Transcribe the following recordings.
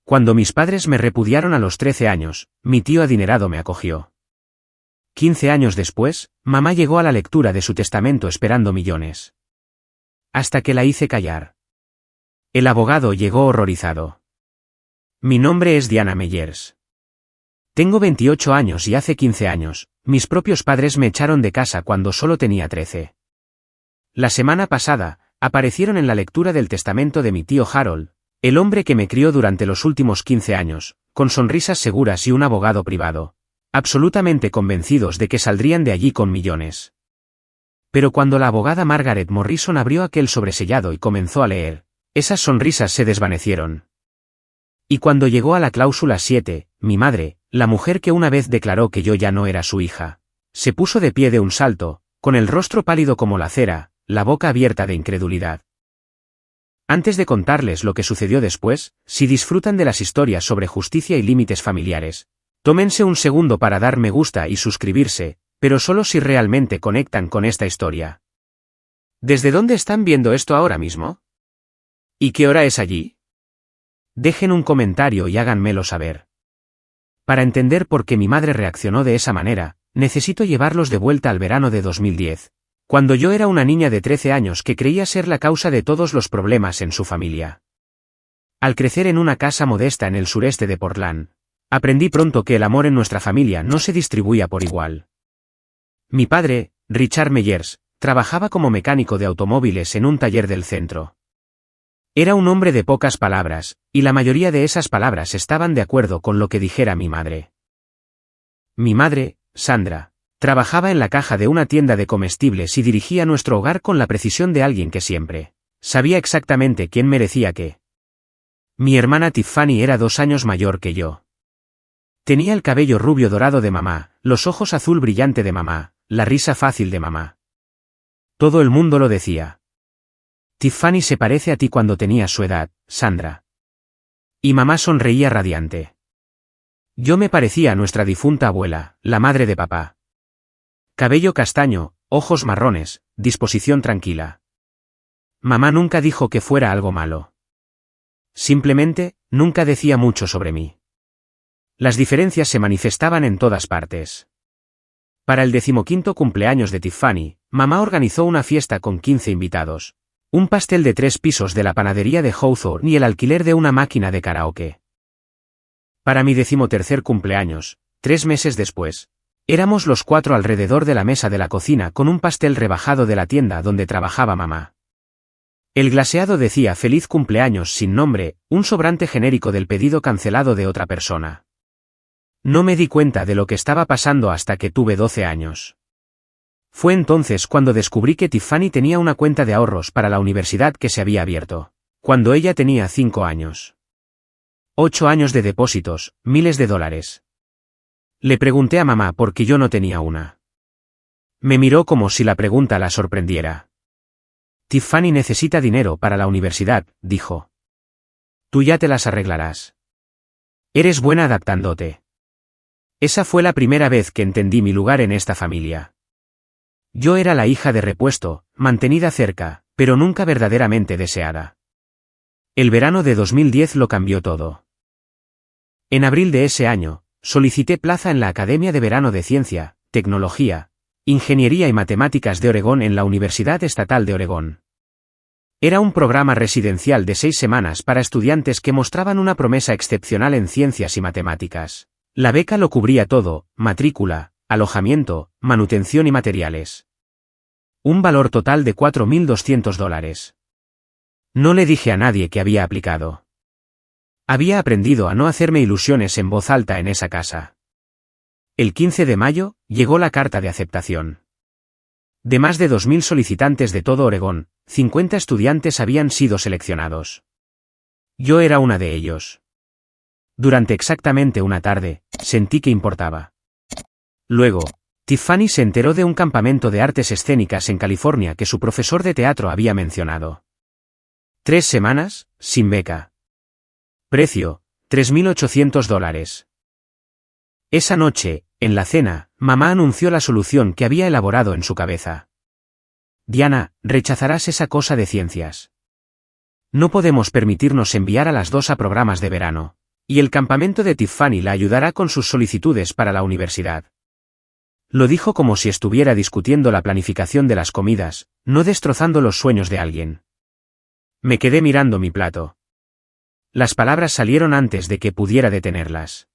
Cuando mis padres me repudiaron a los 13 años, mi tío adinerado me acogió. 15 años después, mamá llegó a la lectura de su testamento esperando millones. Hasta que la hice callar. El abogado llegó horrorizado. Mi nombre es Diana Meyers. Tengo 28 años y hace 15 años, mis propios padres me echaron de casa cuando solo tenía 13. La semana pasada, aparecieron en la lectura del testamento de mi tío Harold, el hombre que me crió durante los últimos 15 años, con sonrisas seguras y un abogado privado, absolutamente convencidos de que saldrían de allí con millones. Pero cuando la abogada Margaret Morrison abrió aquel sobresellado y comenzó a leer, esas sonrisas se desvanecieron. Y cuando llegó a la cláusula 7, mi madre, la mujer que una vez declaró que yo ya no era su hija, se puso de pie de un salto, con el rostro pálido como la cera, la boca abierta de incredulidad. Antes de contarles lo que sucedió después, si disfrutan de las historias sobre justicia y límites familiares, tómense un segundo para dar me gusta y suscribirse, pero solo si realmente conectan con esta historia. ¿Desde dónde están viendo esto ahora mismo? ¿Y qué hora es allí? Dejen un comentario y háganmelo saber. Para entender por qué mi madre reaccionó de esa manera, necesito llevarlos de vuelta al verano de 2010. Cuando yo era una niña de 13 años que creía ser la causa de todos los problemas en su familia. Al crecer en una casa modesta en el sureste de Portland, aprendí pronto que el amor en nuestra familia no se distribuía por igual. Mi padre, Richard Meyers, trabajaba como mecánico de automóviles en un taller del centro. Era un hombre de pocas palabras, y la mayoría de esas palabras estaban de acuerdo con lo que dijera mi madre. Mi madre, Sandra, trabajaba en la caja de una tienda de comestibles y dirigía nuestro hogar con la precisión de alguien que siempre sabía exactamente quién merecía qué. Mi hermana Tiffany era 2 años mayor que yo. Tenía el cabello rubio dorado de mamá, los ojos azul brillante de mamá, la risa fácil de mamá. Todo el mundo lo decía. Tiffany se parece a ti cuando tenías su edad, Sandra. Y mamá sonreía radiante. Yo me parecía a nuestra difunta abuela, la madre de papá. Cabello castaño, ojos marrones, disposición tranquila. Mamá nunca dijo que fuera algo malo. Simplemente, nunca decía mucho sobre mí. Las diferencias se manifestaban en todas partes. Para el 15º cumpleaños de Tiffany, mamá organizó una fiesta con 15 invitados. Un pastel de 3 pisos de la panadería de Hawthorne y el alquiler de una máquina de karaoke. Para mi 13º cumpleaños, 3 meses después, éramos los 4 alrededor de la mesa de la cocina con un pastel rebajado de la tienda donde trabajaba mamá. El glaseado decía feliz cumpleaños sin nombre, un sobrante genérico del pedido cancelado de otra persona. No me di cuenta de lo que estaba pasando hasta que tuve 12 años. Fue entonces cuando descubrí que Tiffany tenía una cuenta de ahorros para la universidad que se había abierto, cuando ella tenía 5 años. 8 años de depósitos, miles de dólares. Le pregunté a mamá por qué yo no tenía una. Me miró como si la pregunta la sorprendiera. Tiffany necesita dinero para la universidad, dijo. Tú ya te las arreglarás. Eres buena adaptándote. Esa fue la primera vez que entendí mi lugar en esta familia. Yo era la hija de repuesto, mantenida cerca, pero nunca verdaderamente deseada. El verano de 2010 lo cambió todo. En abril de ese año, solicité plaza en la Academia de Verano de Ciencia, Tecnología, Ingeniería y Matemáticas de Oregón en la Universidad Estatal de Oregón. Era un programa residencial de 6 semanas para estudiantes que mostraban una promesa excepcional en ciencias y matemáticas. La beca lo cubría todo, matrícula, alojamiento, manutención y materiales. Un valor total de $4.200. No le dije a nadie que había aplicado. Había aprendido a no hacerme ilusiones en voz alta en esa casa. El 15 de mayo, llegó la carta de aceptación. De más de 2.000 solicitantes de todo Oregón, 50 estudiantes habían sido seleccionados. Yo era una de ellos. Durante exactamente una tarde, sentí que importaba. Luego, Tiffany se enteró de un campamento de artes escénicas en California que su profesor de teatro había mencionado. 3 semanas, sin beca. Precio, $3.800. Esa noche, en la cena, mamá anunció la solución que había elaborado en su cabeza. Diana, rechazarás esa cosa de ciencias. No podemos permitirnos enviar a las 2 a programas de verano. Y el campamento de Tiffany la ayudará con sus solicitudes para la universidad. Lo dijo como si estuviera discutiendo la planificación de las comidas, no destrozando los sueños de alguien. Me quedé mirando mi plato. Las palabras salieron antes de que pudiera detenerlas.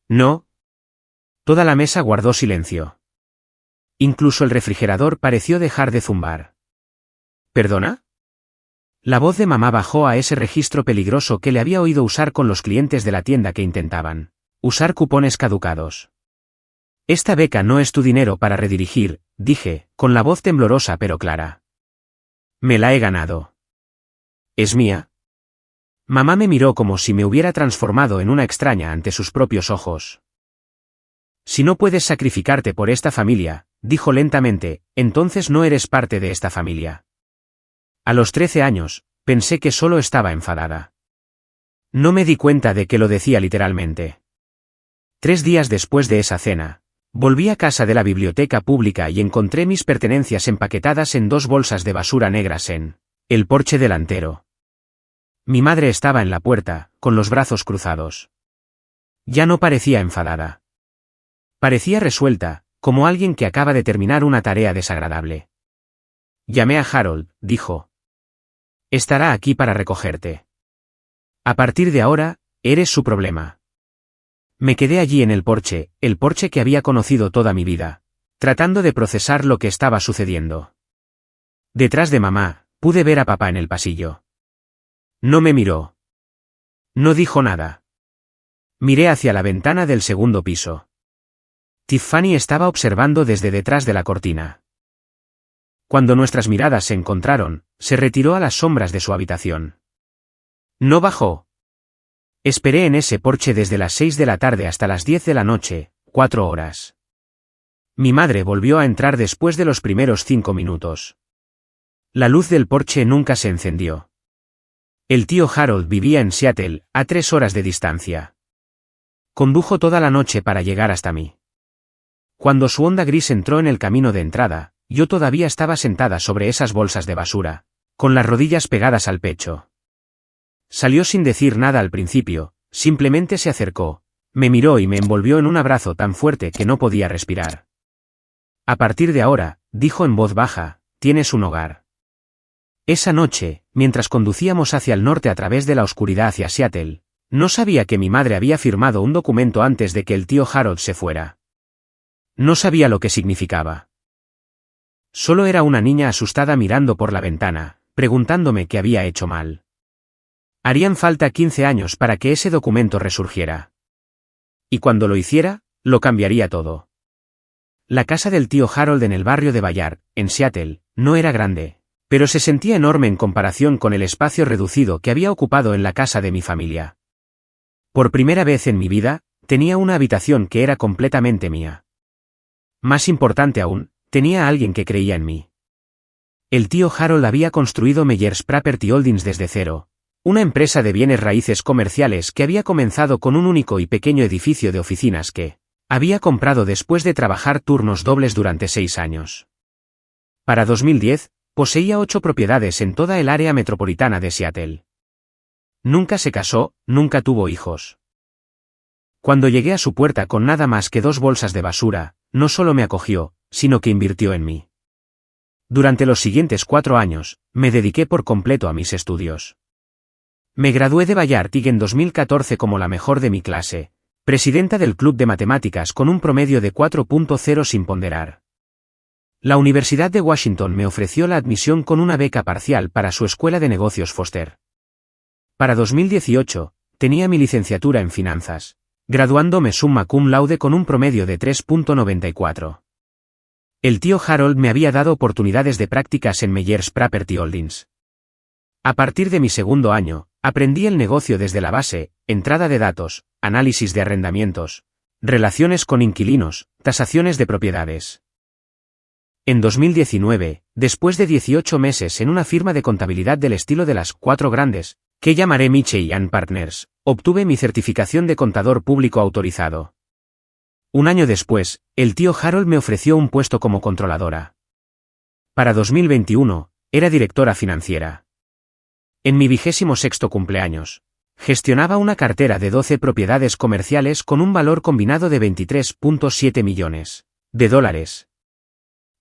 No. Toda la mesa guardó silencio. Incluso el refrigerador pareció dejar de zumbar. ¿Perdona? La voz de mamá bajó a ese registro peligroso que le había oído usar con los clientes de la tienda que intentaban usar cupones caducados. Esta beca no es tu dinero para redirigir, dije, con la voz temblorosa pero clara. Me la he ganado. ¿Es mía? Mamá me miró como si me hubiera transformado en una extraña ante sus propios ojos. Si no puedes sacrificarte por esta familia, dijo lentamente, entonces no eres parte de esta familia. A los 13 años, pensé que solo estaba enfadada. No me di cuenta de que lo decía literalmente. 3 días después de esa cena, volví a casa de la biblioteca pública y encontré mis pertenencias empaquetadas en 2 bolsas de basura negras en el porche delantero. Mi madre estaba en la puerta, con los brazos cruzados. Ya no parecía enfadada. Parecía resuelta, como alguien que acaba de terminar una tarea desagradable. Llamé a Harold, dijo. Estará aquí para recogerte. A partir de ahora, eres su problema. Me quedé allí en el porche que había conocido toda mi vida, tratando de procesar lo que estaba sucediendo. Detrás de mamá, pude ver a papá en el pasillo. No me miró. No dijo nada. Miré hacia la ventana del segundo piso. Tiffany estaba observando desde detrás de la cortina. Cuando nuestras miradas se encontraron, se retiró a las sombras de su habitación. No bajó. Esperé en ese porche desde las 6 de la tarde hasta las 10 de la noche, 4 horas. Mi madre volvió a entrar después de los primeros 5 minutos. La luz del porche nunca se encendió. El tío Harold vivía en Seattle, a 3 horas de distancia. Condujo toda la noche para llegar hasta mí. Cuando su Honda gris entró en el camino de entrada, yo todavía estaba sentada sobre esas bolsas de basura, con las rodillas pegadas al pecho. Salió sin decir nada al principio, simplemente se acercó, me miró y me envolvió en un abrazo tan fuerte que no podía respirar. A partir de ahora, dijo en voz baja, tienes un hogar. Esa noche, mientras conducíamos hacia el norte a través de la oscuridad hacia Seattle, no sabía que mi madre había firmado un documento antes de que el tío Harold se fuera. No sabía lo que significaba. Solo era una niña asustada mirando por la ventana, preguntándome qué había hecho mal. Harían falta 15 años para que ese documento resurgiera. Y cuando lo hiciera, lo cambiaría todo. La casa del tío Harold en el barrio de Bayard, en Seattle, no era grande, pero se sentía enorme en comparación con el espacio reducido que había ocupado en la casa de mi familia. Por primera vez en mi vida, tenía una habitación que era completamente mía. Más importante aún, tenía a alguien que creía en mí. El tío Harold había construido Meyers Property Holdings desde cero, una empresa de bienes raíces comerciales que había comenzado con un único y pequeño edificio de oficinas que había comprado después de trabajar turnos dobles durante 6 años. Para 2010, poseía 8 propiedades en toda el área metropolitana de Seattle. Nunca se casó, nunca tuvo hijos. Cuando llegué a su puerta con nada más que 2 bolsas de basura, no solo me acogió, sino que invirtió en mí. Durante los siguientes 4 años, me dediqué por completo a mis estudios. Me gradué de Bayard Tig en 2014 como la mejor de mi clase, presidenta del club de matemáticas con un promedio de 4.0 sin ponderar. La Universidad de Washington me ofreció la admisión con una beca parcial para su escuela de negocios Foster. Para 2018, tenía mi licenciatura en finanzas, graduándome summa cum laude con un promedio de 3.94. El tío Harold me había dado oportunidades de prácticas en Meyers Property Holdings. A partir de mi segundo año, aprendí el negocio desde la base, entrada de datos, análisis de arrendamientos, relaciones con inquilinos, tasaciones de propiedades. En 2019, después de 18 meses en una firma de contabilidad del estilo de las 4 grandes, que llamaré Michey & Partners, obtuve mi certificación de contador público autorizado. Un año después, el tío Harold me ofreció un puesto como controladora. Para 2021, era directora financiera. En mi 26º cumpleaños, Gestionaba una cartera de 12 propiedades comerciales con un valor combinado de 23.7 millones de dólares.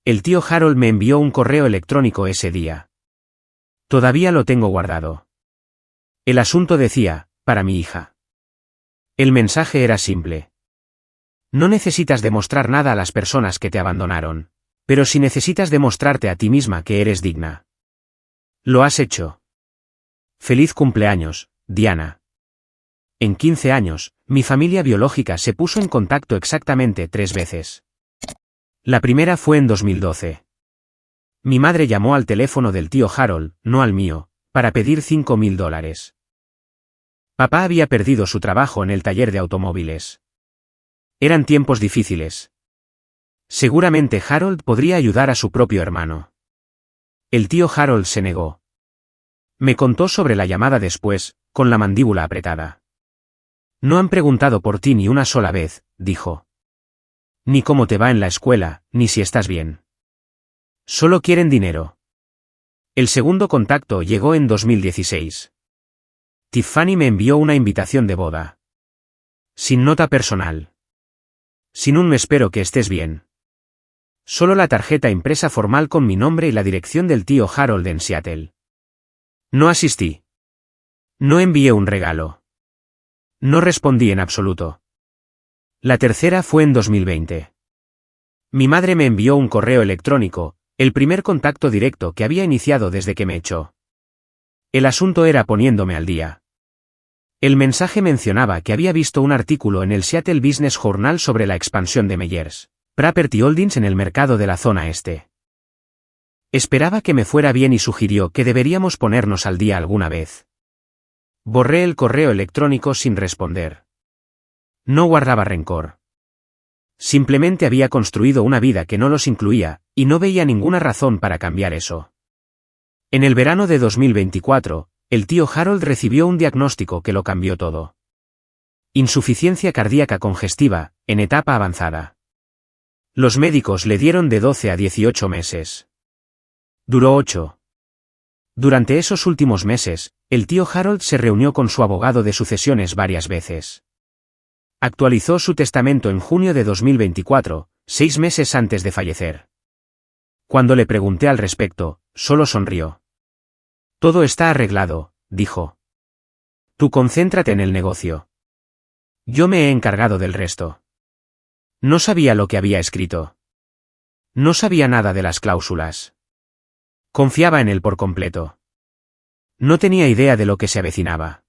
El tío Harold me envió un correo electrónico ese día. Todavía lo tengo guardado. El asunto decía, para mi hija. El mensaje era simple. No necesitas demostrar nada a las personas que te abandonaron, pero sí necesitas demostrarte a ti misma que eres digna. Lo has hecho. Feliz cumpleaños, Diana. En 15 años, mi familia biológica se puso en contacto exactamente 3 veces. La primera fue en 2012. Mi madre llamó al teléfono del tío Harold, no al mío, para pedir $5.000. Papá había perdido su trabajo en el taller de automóviles. Eran tiempos difíciles. Seguramente Harold podría ayudar a su propio hermano. El tío Harold se negó. Me contó sobre la llamada después, con la mandíbula apretada. No han preguntado por ti ni una sola vez, dijo. Ni cómo te va en la escuela, ni si estás bien. Solo quieren dinero. El segundo contacto llegó en 2016. Tiffany me envió una invitación de boda. Sin nota personal. Sin un "me espero que estés bien". Solo la tarjeta impresa formal con mi nombre y la dirección del tío Harold en Seattle. No asistí. No envié un regalo. No respondí en absoluto. La tercera fue en 2020. Mi madre me envió un correo electrónico, el primer contacto directo que había iniciado desde que me echó. El asunto era poniéndome al día. El mensaje mencionaba que había visto un artículo en el Seattle Business Journal sobre la expansión de Meyers Property Holdings en el mercado de la zona este. Esperaba que me fuera bien y sugirió que deberíamos ponernos al día alguna vez. Borré el correo electrónico sin responder. No guardaba rencor. Simplemente había construido una vida que no los incluía, y no veía ninguna razón para cambiar eso. En el verano de 2024, el tío Harold recibió un diagnóstico que lo cambió todo. Insuficiencia cardíaca congestiva, en etapa avanzada. Los médicos le dieron de 12 a 18 meses. Duró 8. Durante esos últimos meses, el tío Harold se reunió con su abogado de sucesiones varias veces. Actualizó su testamento en junio de 2024, 6 meses antes de fallecer. Cuando le pregunté al respecto, solo sonrió. Todo está arreglado, dijo. Tú concéntrate en el negocio. Yo me he encargado del resto. No sabía lo que había escrito. No sabía nada de las cláusulas. Confiaba en él por completo. No tenía idea de lo que se avecinaba.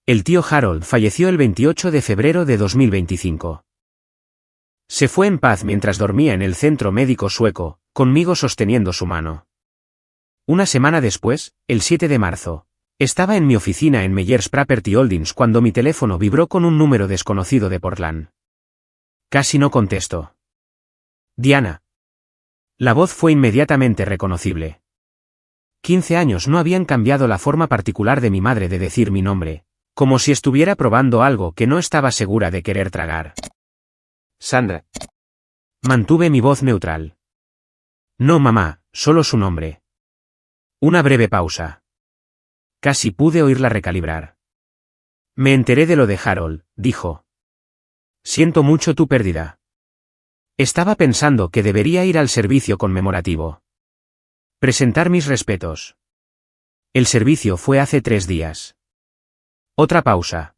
El tío Harold falleció el 28 de febrero de 2025. Se fue en paz mientras dormía en el centro médico sueco, conmigo sosteniendo su mano. Una semana después, el 7 de marzo, estaba en mi oficina en Meyers Property Holdings cuando mi teléfono vibró con un número desconocido de Portland. Casi no contesto. Diana. La voz fue inmediatamente reconocible. 15 años no habían cambiado la forma particular de mi madre de decir mi nombre, como si estuviera probando algo que no estaba segura de querer tragar. Sandra. Mantuve mi voz neutral. No, mamá, solo su nombre. Una breve pausa. Casi pude oírla recalibrar. Me enteré de lo de Harold, dijo. Siento mucho tu pérdida. Estaba pensando que debería ir al servicio conmemorativo. Presentar mis respetos. El servicio fue hace 3 días. Otra pausa.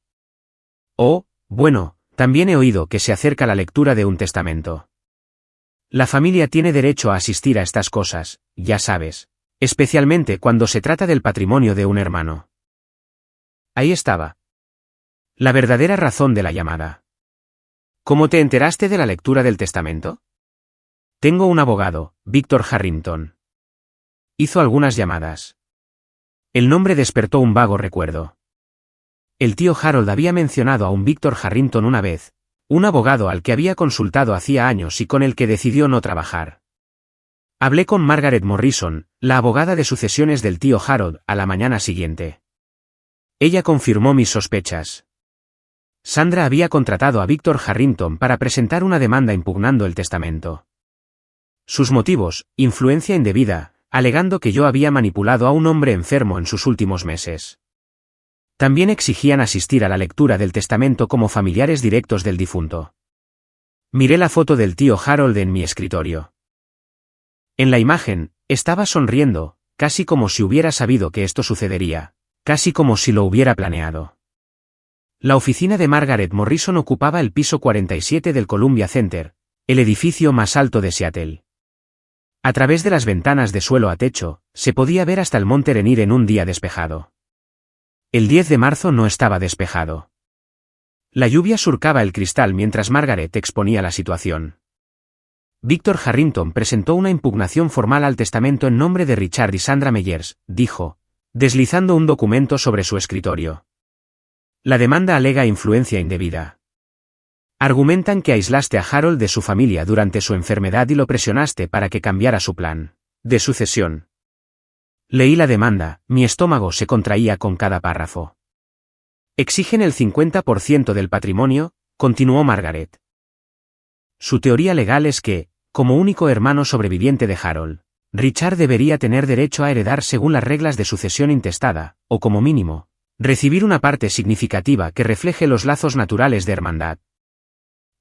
Oh, bueno, también he oído que se acerca la lectura de un testamento. La familia tiene derecho a asistir a estas cosas, ya sabes, especialmente cuando se trata del patrimonio de un hermano. Ahí estaba. La verdadera razón de la llamada. ¿Cómo te enteraste de la lectura del testamento? Tengo un abogado, Víctor Harrington. Hizo algunas llamadas. El nombre despertó un vago recuerdo. El tío Harold había mencionado a un Víctor Harrington una vez, un abogado al que había consultado hacía años y con el que decidió no trabajar. Hablé con Margaret Morrison, la abogada de sucesiones del tío Harold, a la mañana siguiente. Ella confirmó mis sospechas. Sandra había contratado a Víctor Harrington para presentar una demanda impugnando el testamento. Sus motivos, influencia indebida, alegando que yo había manipulado a un hombre enfermo en sus últimos meses. También exigían asistir a la lectura del testamento como familiares directos del difunto. Miré la foto del tío Harold en mi escritorio. En la imagen, estaba sonriendo, casi como si hubiera sabido que esto sucedería, casi como si lo hubiera planeado. La oficina de Margaret Morrison ocupaba el piso 47 del Columbia Center, el edificio más alto de Seattle. A través de las ventanas de suelo a techo, se podía ver hasta el monte Rainier en un día despejado. El 10 de marzo no estaba despejado. La lluvia surcaba el cristal mientras Margaret exponía la situación. Víctor Harrington presentó una impugnación formal al testamento en nombre de Richard y Sandra Meyers, dijo, deslizando un documento sobre su escritorio. La demanda alega influencia indebida. Argumentan que aislaste a Harold de su familia durante su enfermedad y lo presionaste para que cambiara su plan de sucesión. Leí la demanda, mi estómago se contraía con cada párrafo. Exigen el 50% del patrimonio, continuó Margaret. Su teoría legal es que, como único hermano sobreviviente de Harold, Richard debería tener derecho a heredar según las reglas de sucesión intestada, o como mínimo, recibir una parte significativa que refleje los lazos naturales de hermandad.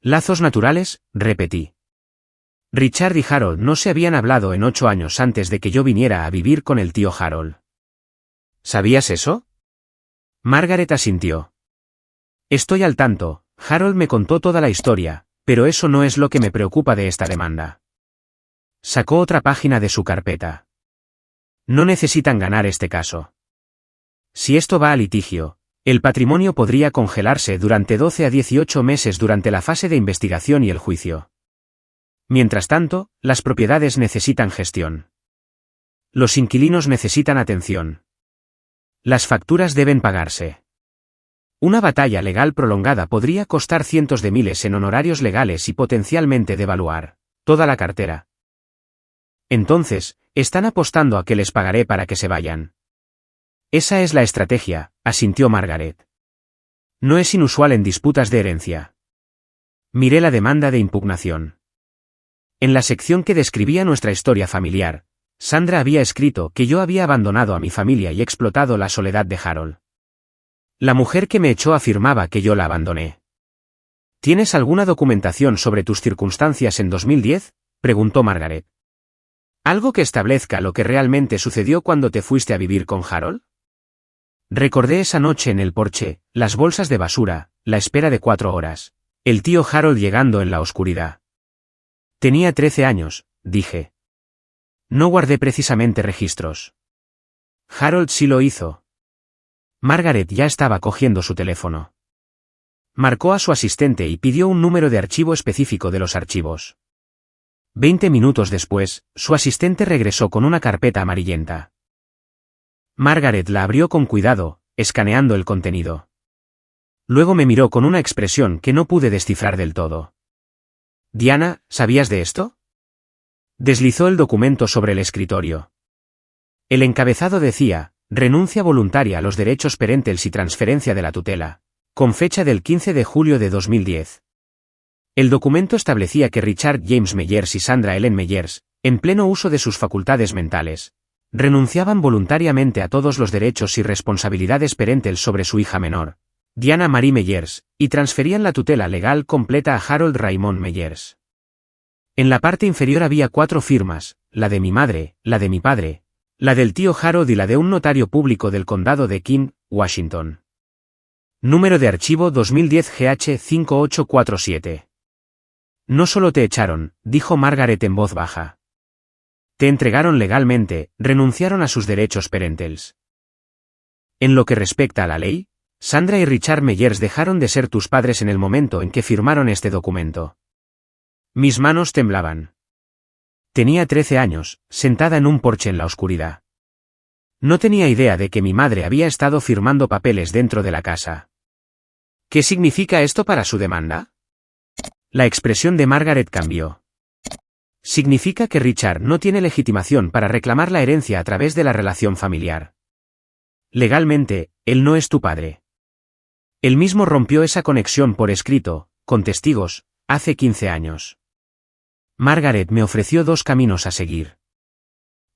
¿Lazos naturales?, repetí. Richard y Harold no se habían hablado en 8 años antes de que yo viniera a vivir con el tío Harold. ¿Sabías eso? Margaret asintió. Estoy al tanto, Harold me contó toda la historia, pero eso no es lo que me preocupa de esta demanda. Sacó otra página de su carpeta. No necesitan ganar este caso. Si esto va a litigio, el patrimonio podría congelarse durante 12 a 18 meses durante la fase de investigación y el juicio. Mientras tanto, las propiedades necesitan gestión. Los inquilinos necesitan atención. Las facturas deben pagarse. Una batalla legal prolongada podría costar cientos de miles en honorarios legales y potencialmente devaluar toda la cartera. Entonces, están apostando a que les pagaré para que se vayan. Esa es la estrategia, asintió Margaret. No es inusual en disputas de herencia. Miré la demanda de impugnación. En la sección que describía nuestra historia familiar, Sandra había escrito que yo había abandonado a mi familia y explotado la soledad de Harold. La mujer que me echó afirmaba que yo la abandoné. ¿Tienes alguna documentación sobre tus circunstancias en 2010? Preguntó Margaret. ¿Algo que establezca lo que realmente sucedió cuando te fuiste a vivir con Harold? Recordé esa noche en el porche, las bolsas de basura, la espera de 4 horas, el tío Harold llegando en la oscuridad. Tenía 13 años, dije. No guardé precisamente registros. Harold sí lo hizo. Margaret ya estaba cogiendo su teléfono. Marcó a su asistente y pidió un número de archivo específico de los archivos. 20 minutos después, su asistente regresó con una carpeta amarillenta. Margaret la abrió con cuidado, escaneando el contenido. Luego me miró con una expresión que no pude descifrar del todo. Diana, ¿sabías de esto? Deslizó el documento sobre el escritorio. El encabezado decía, renuncia voluntaria a los derechos parentales y transferencia de la tutela, con fecha del 15 de julio de 2010. El documento establecía que Richard James Meyers y Sandra Ellen Meyers, en pleno uso de sus facultades mentales, renunciaban voluntariamente a todos los derechos y responsabilidades parentales sobre su hija menor, Diana Marie Meyers, y transferían la tutela legal completa a Harold Raymond Meyers. En la parte inferior había 4 firmas, la de mi madre, la de mi padre, la del tío Harold y la de un notario público del condado de King, Washington. Número de archivo 2010 GH 5847. No solo te echaron, dijo Margaret en voz baja. Te entregaron legalmente, renunciaron a sus derechos parentales. En lo que respecta a la ley, Sandra y Richard Meyers dejaron de ser tus padres en el momento en que firmaron este documento. Mis manos temblaban. Tenía 13 años, sentada en un porche en la oscuridad. No tenía idea de que mi madre había estado firmando papeles dentro de la casa. ¿Qué significa esto para su demanda? La expresión de Margaret cambió. Significa que Richard no tiene legitimación para reclamar la herencia a través de la relación familiar. Legalmente, él no es tu padre. Él mismo rompió esa conexión por escrito, con testigos, hace 15 años. Margaret me ofreció 2 caminos a seguir.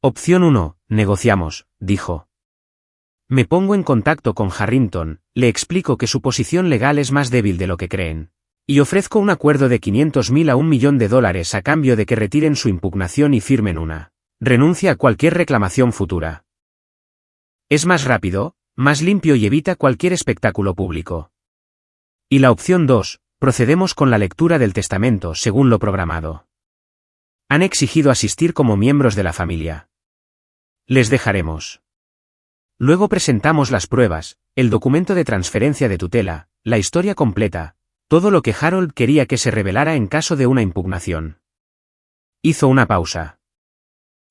Opción 1, negociamos, dijo. Me pongo en contacto con Harrington, le explico que su posición legal es más débil de lo que creen. Y ofrezco un acuerdo de 500.000 a $1.000.000 a cambio de que retiren su impugnación y firmen una renuncia a cualquier reclamación futura. Es más rápido, más limpio y evita cualquier espectáculo público. Y la opción 2, procedemos con la lectura del testamento según lo programado. Han exigido asistir como miembros de la familia. Les dejaremos. Luego presentamos las pruebas, el documento de transferencia de tutela, la historia completa, todo lo que Harold quería que se revelara en caso de una impugnación. Hizo una pausa.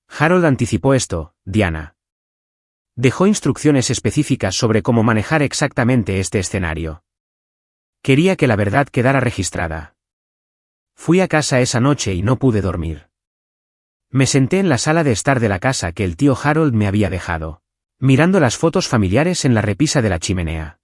Harold anticipó esto, Diana. Dejó instrucciones específicas sobre cómo manejar exactamente este escenario. Quería que la verdad quedara registrada. Fui a casa esa noche y no pude dormir. Me senté en la sala de estar de la casa que el tío Harold me había dejado, mirando las fotos familiares en la repisa de la chimenea.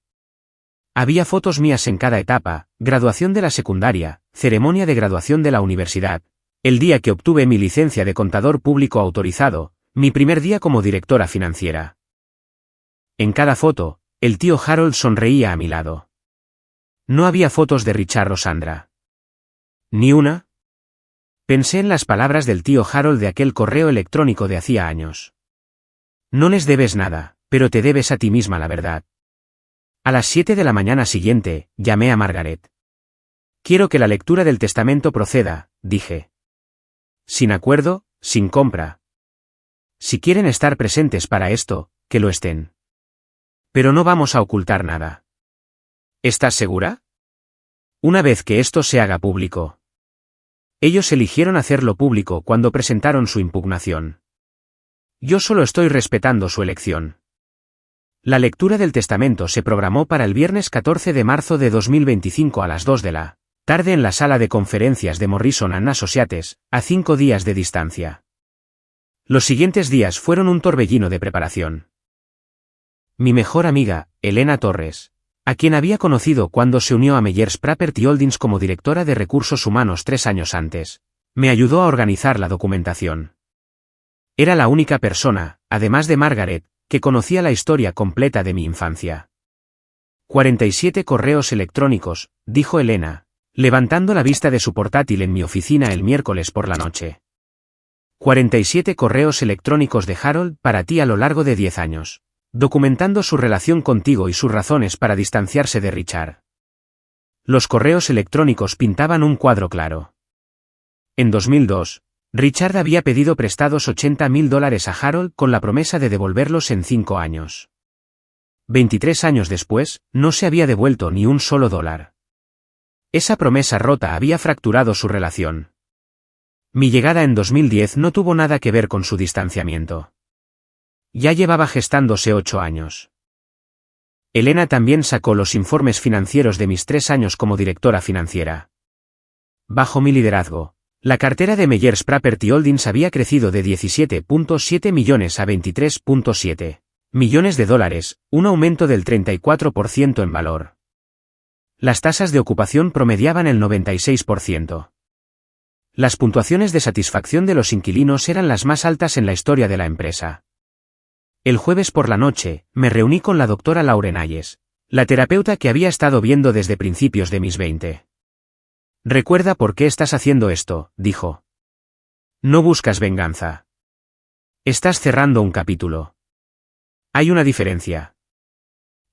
Había fotos mías en cada etapa, graduación de la secundaria, ceremonia de graduación de la universidad, el día que obtuve mi licencia de contador público autorizado, mi primer día como directora financiera. En cada foto, el tío Harold sonreía a mi lado. No había fotos de Richard o Sandra. ¿Ni una? Pensé en las palabras del tío Harold de aquel correo electrónico de hacía años. No les debes nada, pero te debes a ti misma la verdad. A las 7 de la mañana siguiente, llamé a Margaret. Quiero que la lectura del testamento proceda, dije. Sin acuerdo, sin compra. Si quieren estar presentes para esto, que lo estén. Pero no vamos a ocultar nada. ¿Estás segura? Una vez que esto se haga público. Ellos eligieron hacerlo público cuando presentaron su impugnación. Yo solo estoy respetando su elección. La lectura del testamento se programó para el viernes 14 de marzo de 2025 a las 2 de la tarde en la sala de conferencias de Morrison & Associates, a 5 días de distancia. Los siguientes días fueron un torbellino de preparación. Mi mejor amiga, Elena Torres, a quien había conocido cuando se unió a Meyers Property Holdings como directora de recursos humanos 3 años antes, me ayudó a organizar la documentación. Era la única persona, además de Margaret, que conocía la historia completa de mi infancia. 47 correos electrónicos, dijo Elena, levantando la vista de su portátil en mi oficina el miércoles por la noche. 47 correos electrónicos de Harold para ti a lo largo de 10 años, documentando su relación contigo y sus razones para distanciarse de Richard. Los correos electrónicos pintaban un cuadro claro. En 2002, Richard había pedido prestados $80.000 a Harold con la promesa de devolverlos en 5 años. 23 años después, no se había devuelto ni un solo dólar. Esa promesa rota había fracturado su relación. Mi llegada en 2010 no tuvo nada que ver con su distanciamiento. Ya llevaba gestándose 8 años. Elena también sacó los informes financieros de mis 3 años como directora financiera. Bajo mi liderazgo, la cartera de Meyers Property Holdings había crecido de 17.7 millones a 23.7 millones de dólares, un aumento del 34% en valor. Las tasas de ocupación promediaban el 96%. Las puntuaciones de satisfacción de los inquilinos eran las más altas en la historia de la empresa. El jueves por la noche, me reuní con la doctora Lauren Ayes, la terapeuta que había estado viendo desde principios de mis 20. Recuerda por qué estás haciendo esto, dijo. No buscas venganza. Estás cerrando un capítulo. Hay una diferencia.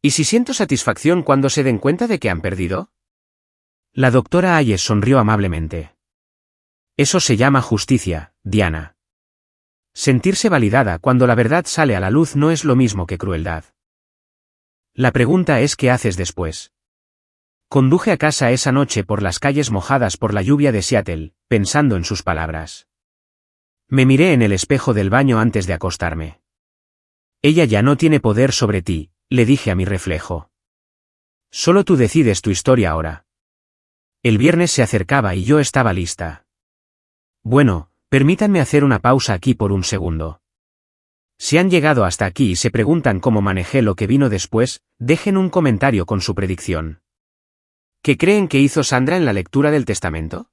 ¿Y si siento satisfacción cuando se den cuenta de que han perdido? La doctora Ayes sonrió amablemente. Eso se llama justicia, Diana. Sentirse validada cuando la verdad sale a la luz no es lo mismo que crueldad. La pregunta es ¿qué haces después? Conduje a casa esa noche por las calles mojadas por la lluvia de Seattle, pensando en sus palabras. Me miré en el espejo del baño antes de acostarme. Ella ya no tiene poder sobre ti, le dije a mi reflejo. Solo tú decides tu historia ahora. El viernes se acercaba y yo estaba lista. Bueno, permítanme hacer una pausa aquí por un segundo. Si han llegado hasta aquí y se preguntan cómo manejé lo que vino después, dejen un comentario con su predicción. ¿Qué creen que hizo Sandra en la lectura del testamento?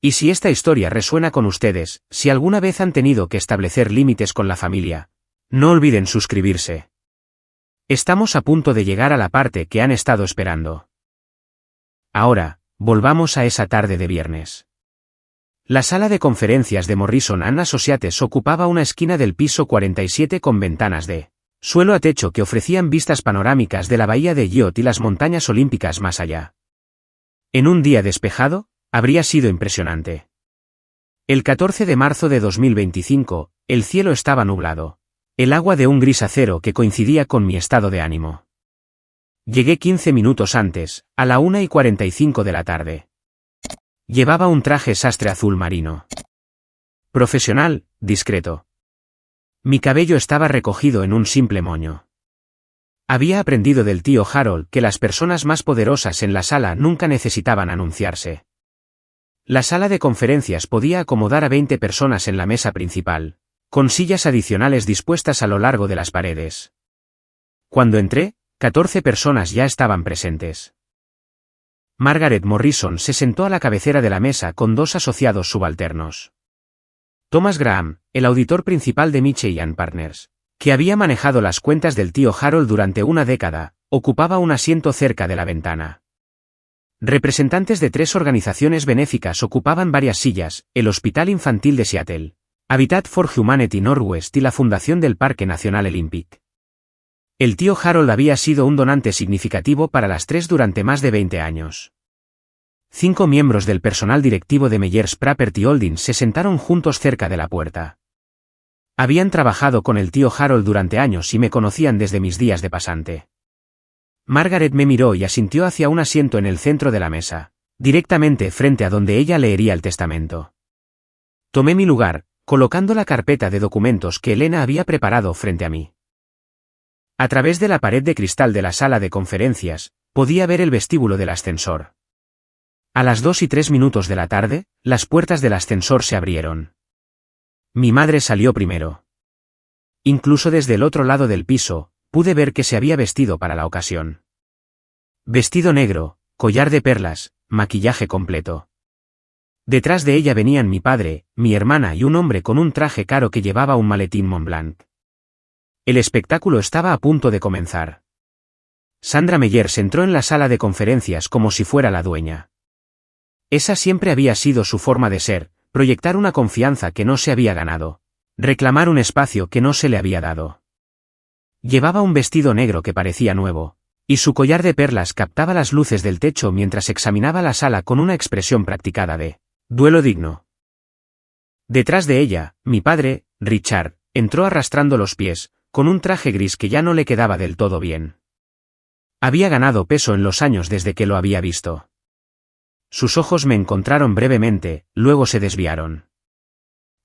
Y si esta historia resuena con ustedes, si alguna vez han tenido que establecer límites con la familia, no olviden suscribirse. Estamos a punto de llegar a la parte que han estado esperando. Ahora, volvamos a esa tarde de viernes. La sala de conferencias de Morrison & Associates ocupaba una esquina del piso 47 con ventanas de suelo a techo que ofrecían vistas panorámicas de la bahía de Győr y las montañas olímpicas más allá. En un día despejado, habría sido impresionante. El 14 de marzo de 2025, el cielo estaba nublado. El agua de un gris acero que coincidía con mi estado de ánimo. Llegué 15 minutos antes, a la 1:45 de la tarde. Llevaba un traje sastre azul marino. Profesional, discreto. Mi cabello estaba recogido en un simple moño. Había aprendido del tío Harold que las personas más poderosas en la sala nunca necesitaban anunciarse. La sala de conferencias podía acomodar a 20 personas en la mesa principal, con sillas adicionales dispuestas a lo largo de las paredes. Cuando entré, 14 personas ya estaban presentes. Margaret Morrison se sentó a la cabecera de la mesa con dos asociados subalternos. Thomas Graham, el auditor principal de Mitchell & Partners, que había manejado las cuentas del tío Harold durante una década, ocupaba un asiento cerca de la ventana. Representantes de 3 organizaciones benéficas ocupaban varias sillas, el Hospital Infantil de Seattle, Habitat for Humanity Northwest y la Fundación del Parque Nacional Olympic. El tío Harold había sido un donante significativo para las 3 durante más de 20 años. 5 miembros del personal directivo de Meyers Property Holdings se sentaron juntos cerca de la puerta. Habían trabajado con el tío Harold durante años y me conocían desde mis días de pasante. Margaret me miró y asintió hacia un asiento en el centro de la mesa, directamente frente a donde ella leería el testamento. Tomé mi lugar, colocando la carpeta de documentos que Elena había preparado frente a mí. A través de la pared de cristal de la sala de conferencias, podía ver el vestíbulo del ascensor. A las 2:03 de la tarde, las puertas del ascensor se abrieron. Mi madre salió primero. Incluso desde el otro lado del piso, pude ver que se había vestido para la ocasión. Vestido negro, collar de perlas, maquillaje completo. Detrás de ella venían mi padre, mi hermana y un hombre con un traje caro que llevaba un maletín Montblanc. El espectáculo estaba a punto de comenzar. Sandra Meyers entró en la sala de conferencias como si fuera la dueña. Esa siempre había sido su forma de ser, proyectar una confianza que no se había ganado, reclamar un espacio que no se le había dado. Llevaba un vestido negro que parecía nuevo, y su collar de perlas captaba las luces del techo mientras examinaba la sala con una expresión practicada de duelo digno. Detrás de ella, mi padre, Richard, entró arrastrando los pies, con un traje gris que ya no le quedaba del todo bien. Había ganado peso en los años desde que lo había visto. Sus ojos me encontraron brevemente, luego se desviaron.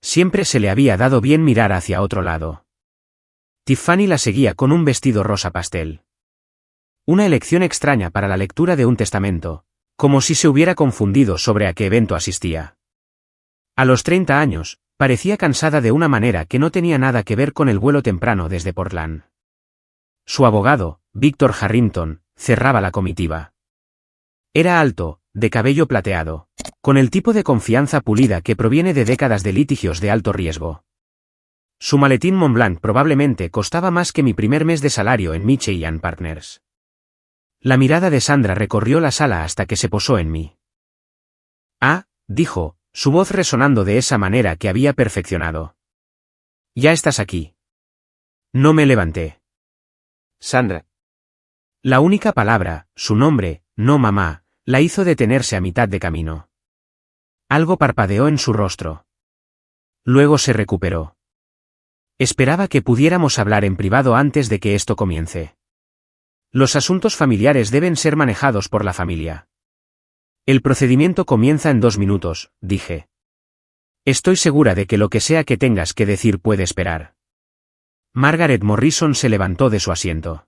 Siempre se le había dado bien mirar hacia otro lado. Tiffany la seguía con un vestido rosa pastel. Una elección extraña para la lectura de un testamento, como si se hubiera confundido sobre a qué evento asistía. A los 30 años, parecía cansada de una manera que no tenía nada que ver con el vuelo temprano desde Portland. Su abogado, Victor Harrington, cerraba la comitiva. Era alto, de cabello plateado, con el tipo de confianza pulida que proviene de décadas de litigios de alto riesgo. Su maletín Montblanc probablemente costaba más que mi primer mes de salario en Mitchell & Partners. La mirada de Sandra recorrió la sala hasta que se posó en mí. Ah, dijo, su voz resonando de esa manera que había perfeccionado. Ya estás aquí. No me levanté. Sandra. La única palabra, su nombre, no mamá, la hizo detenerse a mitad de camino. Algo parpadeó en su rostro. Luego se recuperó. Esperaba que pudiéramos hablar en privado antes de que esto comience. Los asuntos familiares deben ser manejados por la familia. El procedimiento comienza en 2 minutos, dije. Estoy segura de que lo que sea que tengas que decir puede esperar. Margaret Morrison se levantó de su asiento.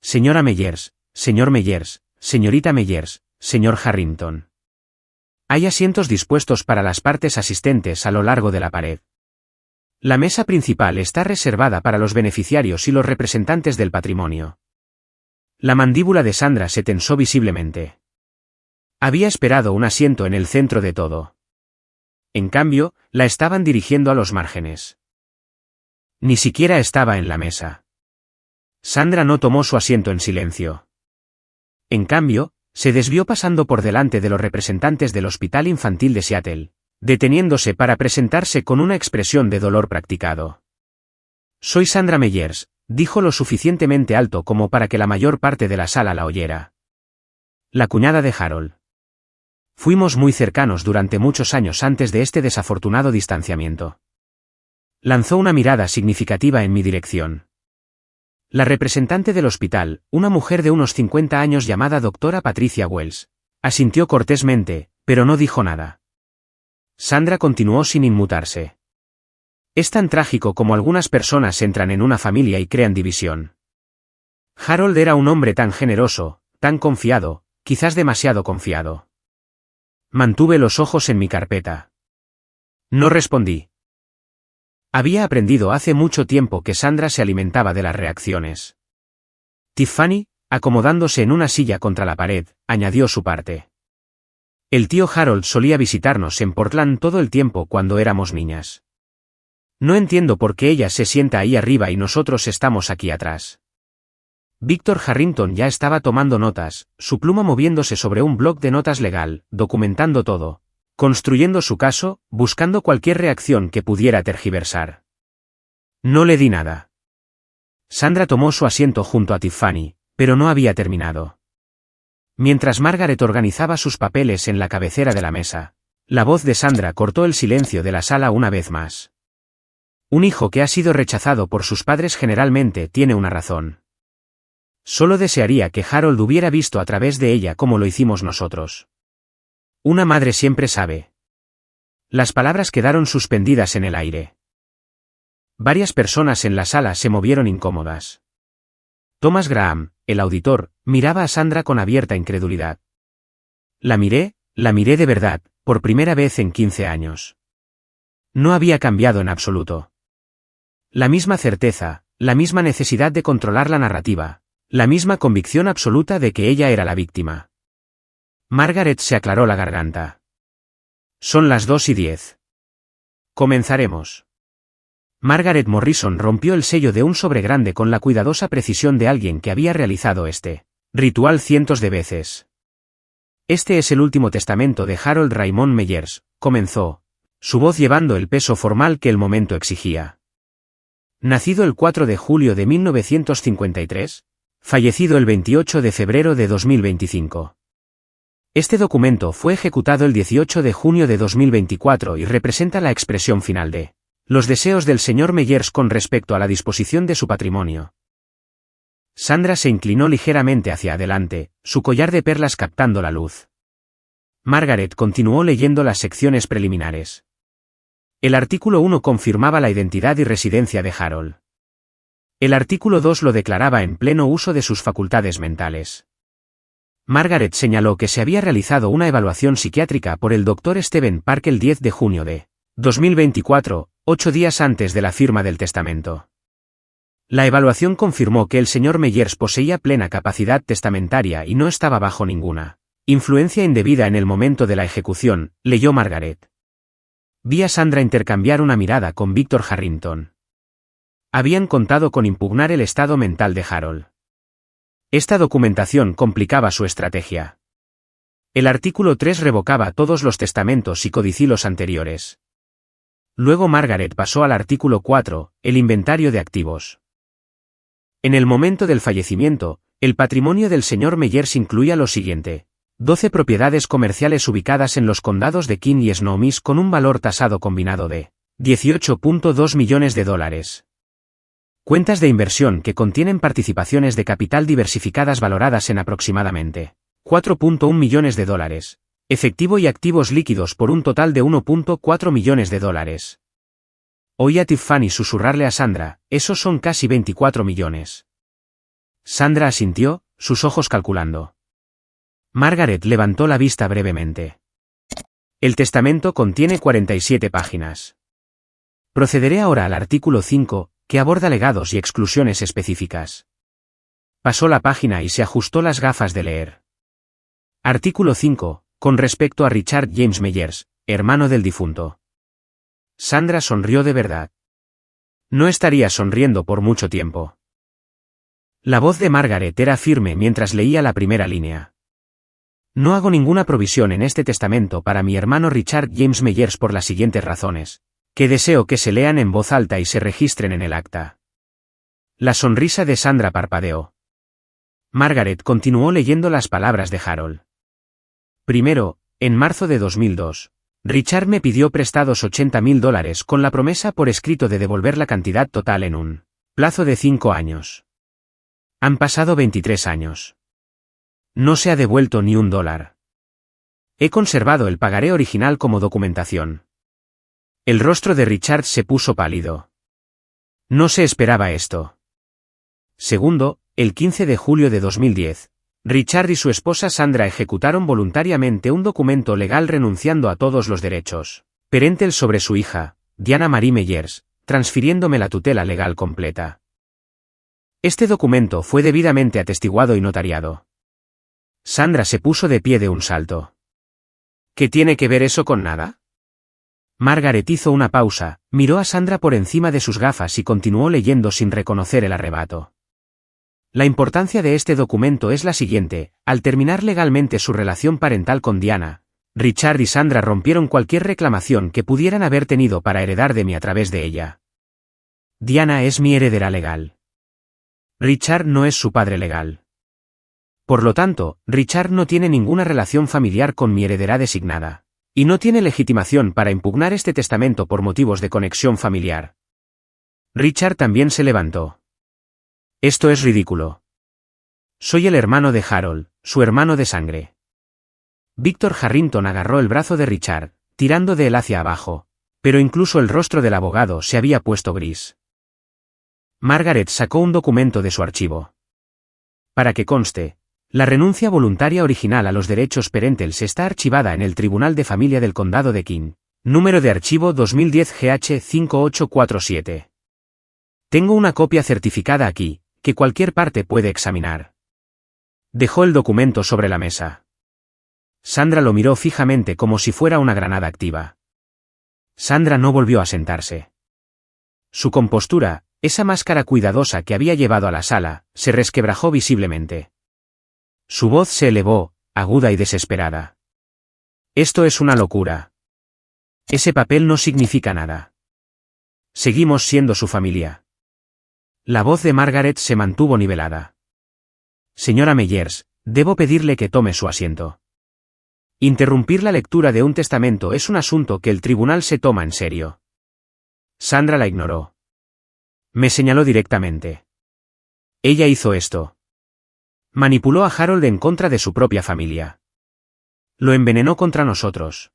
Señora Meyers, señor Meyers, señorita Meyers, señor Harrington. Hay asientos dispuestos para las partes asistentes a lo largo de la pared. La mesa principal está reservada para los beneficiarios y los representantes del patrimonio. La mandíbula de Sandra se tensó visiblemente. Había esperado un asiento en el centro de todo. En cambio, la estaban dirigiendo a los márgenes. Ni siquiera estaba en la mesa. Sandra no tomó su asiento en silencio. En cambio, se desvió pasando por delante de los representantes del Hospital Infantil de Seattle, deteniéndose para presentarse con una expresión de dolor practicado. Soy Sandra Meyers, dijo lo suficientemente alto como para que la mayor parte de la sala la oyera. La cuñada de Harold. Fuimos muy cercanos durante muchos años antes de este desafortunado distanciamiento. Lanzó una mirada significativa en mi dirección. La representante del hospital, una mujer de unos 50 años llamada doctora Patricia Wells, asintió cortésmente, pero no dijo nada. Sandra continuó sin inmutarse. Es tan trágico como algunas personas entran en una familia y crean división. Harold era un hombre tan generoso, tan confiado, quizás demasiado confiado. Mantuve los ojos en mi carpeta. No respondí. Había aprendido hace mucho tiempo que Sandra se alimentaba de las reacciones. Tiffany, acomodándose en una silla contra la pared, añadió su parte. El tío Harold solía visitarnos en Portland todo el tiempo cuando éramos niñas. No entiendo por qué ella se sienta ahí arriba y nosotros estamos aquí atrás. Víctor Harrington ya estaba tomando notas, su pluma moviéndose sobre un bloc de notas legal, documentando todo, construyendo su caso, buscando cualquier reacción que pudiera tergiversar. No le di nada. Sandra tomó su asiento junto a Tiffany, pero no había terminado. Mientras Margaret organizaba sus papeles en la cabecera de la mesa, la voz de Sandra cortó el silencio de la sala una vez más. Un hijo que ha sido rechazado por sus padres generalmente tiene una razón. Solo desearía que Harold hubiera visto a través de ella como lo hicimos nosotros. Una madre siempre sabe. Las palabras quedaron suspendidas en el aire. Varias personas en la sala se movieron incómodas. Thomas Graham, el auditor, miraba a Sandra con abierta incredulidad. La miré de verdad, por primera vez en 15 años. No había cambiado en absoluto. La misma certeza, la misma necesidad de controlar la narrativa, la misma convicción absoluta de que ella era la víctima. Margaret se aclaró la garganta. Son las 2:10. Comenzaremos. Margaret Morrison rompió el sello de un sobre grande con la cuidadosa precisión de alguien que había realizado este ritual cientos de veces. Este es el último testamento de Harold Raymond Meyers, comenzó, su voz llevando el peso formal que el momento exigía. Nacido el 4 de julio de 1953, fallecido el 28 de febrero de 2025. Este documento fue ejecutado el 18 de junio de 2024 y representa la expresión final de los deseos del señor Meyers con respecto a la disposición de su patrimonio. Sandra se inclinó ligeramente hacia adelante, su collar de perlas captando la luz. Margaret continuó leyendo las secciones preliminares. El artículo 1 confirmaba la identidad y residencia de Harold. El artículo 2 lo declaraba en pleno uso de sus facultades mentales. Margaret señaló que se había realizado una evaluación psiquiátrica por el Dr. Stephen Park el 10 de junio de 2024, 8 días antes de la firma del testamento. La evaluación confirmó que el señor Meyers poseía plena capacidad testamentaria y no estaba bajo ninguna influencia indebida en el momento de la ejecución, leyó Margaret. Vi a Sandra intercambiar una mirada con Víctor Harrington. Habían contado con impugnar el estado mental de Harold. Esta documentación complicaba su estrategia. El artículo 3 revocaba todos los testamentos y codicilos anteriores. Luego Margaret pasó al artículo 4, el inventario de activos. En el momento del fallecimiento, el patrimonio del señor Meyers incluía lo siguiente: 12 propiedades comerciales ubicadas en los condados de King y Snohomish con un valor tasado combinado de $18.2 millones. Cuentas de inversión que contienen participaciones de capital diversificadas valoradas en aproximadamente $4.1 millones. Efectivo y activos líquidos por un total de $1.4 millones. Oí a Tiffany susurrarle a Sandra, esos son casi 24 millones. Sandra asintió, sus ojos calculando. Margaret levantó la vista brevemente. El testamento contiene 47 páginas. Procederé ahora al artículo 5, que aborda legados y exclusiones específicas. Pasó la página y se ajustó las gafas de leer. Artículo 5, con respecto a Richard James Meyers, hermano del difunto. Sandra sonrió de verdad. No estaría sonriendo por mucho tiempo. La voz de Margaret era firme mientras leía la primera línea. No hago ninguna provisión en este testamento para mi hermano Richard James Meyers por las siguientes razones, que deseo que se lean en voz alta y se registren en el acta. La sonrisa de Sandra parpadeó. Margaret continuó leyendo las palabras de Harold. Primero, en marzo de 2002, Richard me pidió prestados $80,000 con la promesa por escrito de devolver la cantidad total en un plazo de 5 años. Han pasado 23 años. No se ha devuelto ni $1. He conservado el pagaré original como documentación. El rostro de Richard se puso pálido. No se esperaba esto. Segundo, el 15 de julio de 2010, Richard y su esposa Sandra ejecutaron voluntariamente un documento legal renunciando a todos los derechos parental sobre su hija, Diana Marie Meyers, transfiriéndome la tutela legal completa. Este documento fue debidamente atestiguado y notariado. Sandra se puso de pie de un salto. ¿Qué tiene que ver eso con nada? Margaret hizo una pausa, miró a Sandra por encima de sus gafas y continuó leyendo sin reconocer el arrebato. La importancia de este documento es la siguiente: al terminar legalmente su relación parental con Diana, Richard y Sandra rompieron cualquier reclamación que pudieran haber tenido para heredar de mí a través de ella. Diana es mi heredera legal. Richard no es su padre legal. Por lo tanto, Richard no tiene ninguna relación familiar con mi heredera designada. Y no tiene legitimación para impugnar este testamento por motivos de conexión familiar. Richard también se levantó. Esto es ridículo. Soy el hermano de Harold, su hermano de sangre. Víctor Harrington agarró el brazo de Richard, tirando de él hacia abajo, pero incluso el rostro del abogado se había puesto gris. Margaret sacó un documento de su archivo. Para que conste, la renuncia voluntaria original a los derechos parentales está archivada en el Tribunal de Familia del Condado de King. Número de archivo 2010 GH 5847. Tengo una copia certificada aquí, que cualquier parte puede examinar. Dejó el documento sobre la mesa. Sandra lo miró fijamente como si fuera una granada activa. Sandra no volvió a sentarse. Su compostura, esa máscara cuidadosa que había llevado a la sala, se resquebrajó visiblemente. Su voz se elevó, aguda y desesperada. Esto es una locura. Ese papel no significa nada. Seguimos siendo su familia. La voz de Margaret se mantuvo nivelada. Señora Meyers, debo pedirle que tome su asiento. Interrumpir la lectura de un testamento es un asunto que el tribunal se toma en serio. Sandra la ignoró. Me señaló directamente. Ella hizo esto. Manipuló a Harold en contra de su propia familia. Lo envenenó contra nosotros.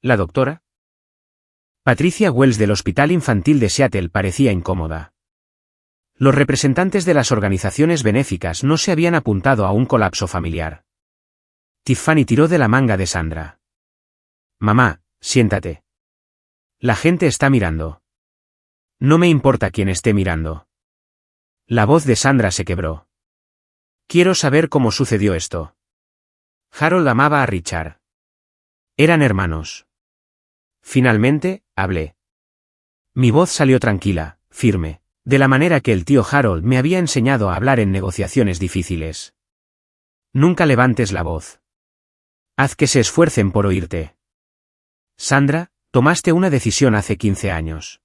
¿La doctora? Patricia Wells del Hospital Infantil de Seattle parecía incómoda. Los representantes de las organizaciones benéficas no se habían apuntado a un colapso familiar. Tiffany tiró de la manga de Sandra. Mamá, siéntate. La gente está mirando. No me importa quién esté mirando. La voz de Sandra se quebró. Quiero saber cómo sucedió esto. Harold amaba a Richard. Eran hermanos. Finalmente, hablé. Mi voz salió tranquila, firme, de la manera que el tío Harold me había enseñado a hablar en negociaciones difíciles. Nunca levantes la voz. Haz que se esfuercen por oírte. Sandra, tomaste una decisión hace 15 años.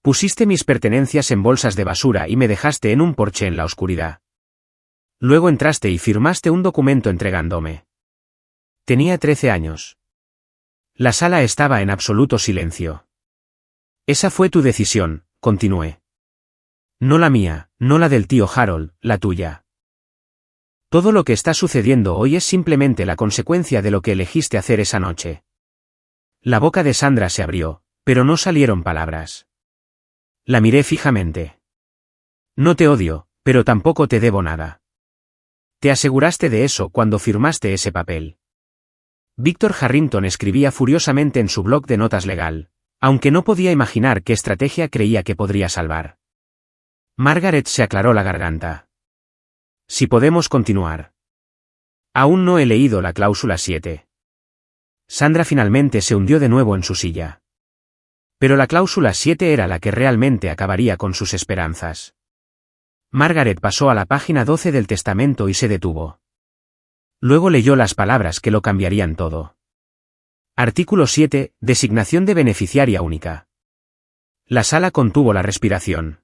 Pusiste mis pertenencias en bolsas de basura y me dejaste en un porche en la oscuridad. Luego entraste y firmaste un documento entregándome. Tenía 13 años. La sala estaba en absoluto silencio. Esa fue tu decisión, continué. No la mía, no la del tío Harold, la tuya. Todo lo que está sucediendo hoy es simplemente la consecuencia de lo que elegiste hacer esa noche. La boca de Sandra se abrió, pero no salieron palabras. La miré fijamente. No te odio, pero tampoco te debo nada. Te aseguraste de eso cuando firmaste ese papel. Víctor Harrington escribía furiosamente en su blog de notas legal, aunque no podía imaginar qué estrategia creía que podría salvar. Margaret se aclaró la garganta. Si podemos continuar. Aún no he leído la cláusula 7. Sandra finalmente se hundió de nuevo en su silla. Pero la cláusula 7 era la que realmente acabaría con sus esperanzas. Margaret pasó a la página 12 del testamento y se detuvo. Luego leyó las palabras que lo cambiarían todo. Artículo 7. Designación de beneficiaria única. La sala contuvo la respiración.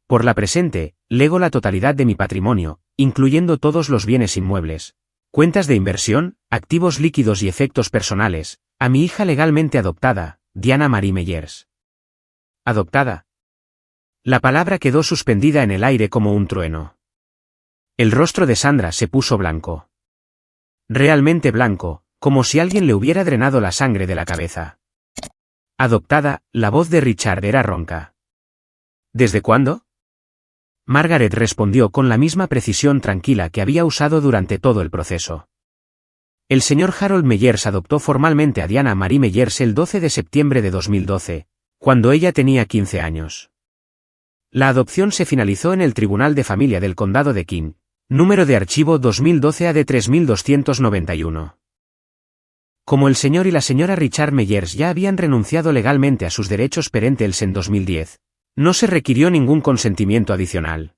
Por la presente, lego la totalidad de mi patrimonio, incluyendo todos los bienes inmuebles, cuentas de inversión, activos líquidos y efectos personales, a mi hija legalmente adoptada, Diana Marie Meyers. ¿Adoptada? La palabra quedó suspendida en el aire como un trueno. El rostro de Sandra se puso blanco. Realmente blanco, como si alguien le hubiera drenado la sangre de la cabeza. Adoptada, la voz de Richard era ronca. ¿Desde cuándo? Margaret respondió con la misma precisión tranquila que había usado durante todo el proceso. El señor Harold Meyers adoptó formalmente a Diana Marie Meyers el 12 de septiembre de 2012, cuando ella tenía 15 años. La adopción se finalizó en el Tribunal de Familia del Condado de King, número de archivo 2012 AD 3291. Como el señor y la señora Richard Meyers ya habían renunciado legalmente a sus derechos parentales en 2010, no se requirió ningún consentimiento adicional.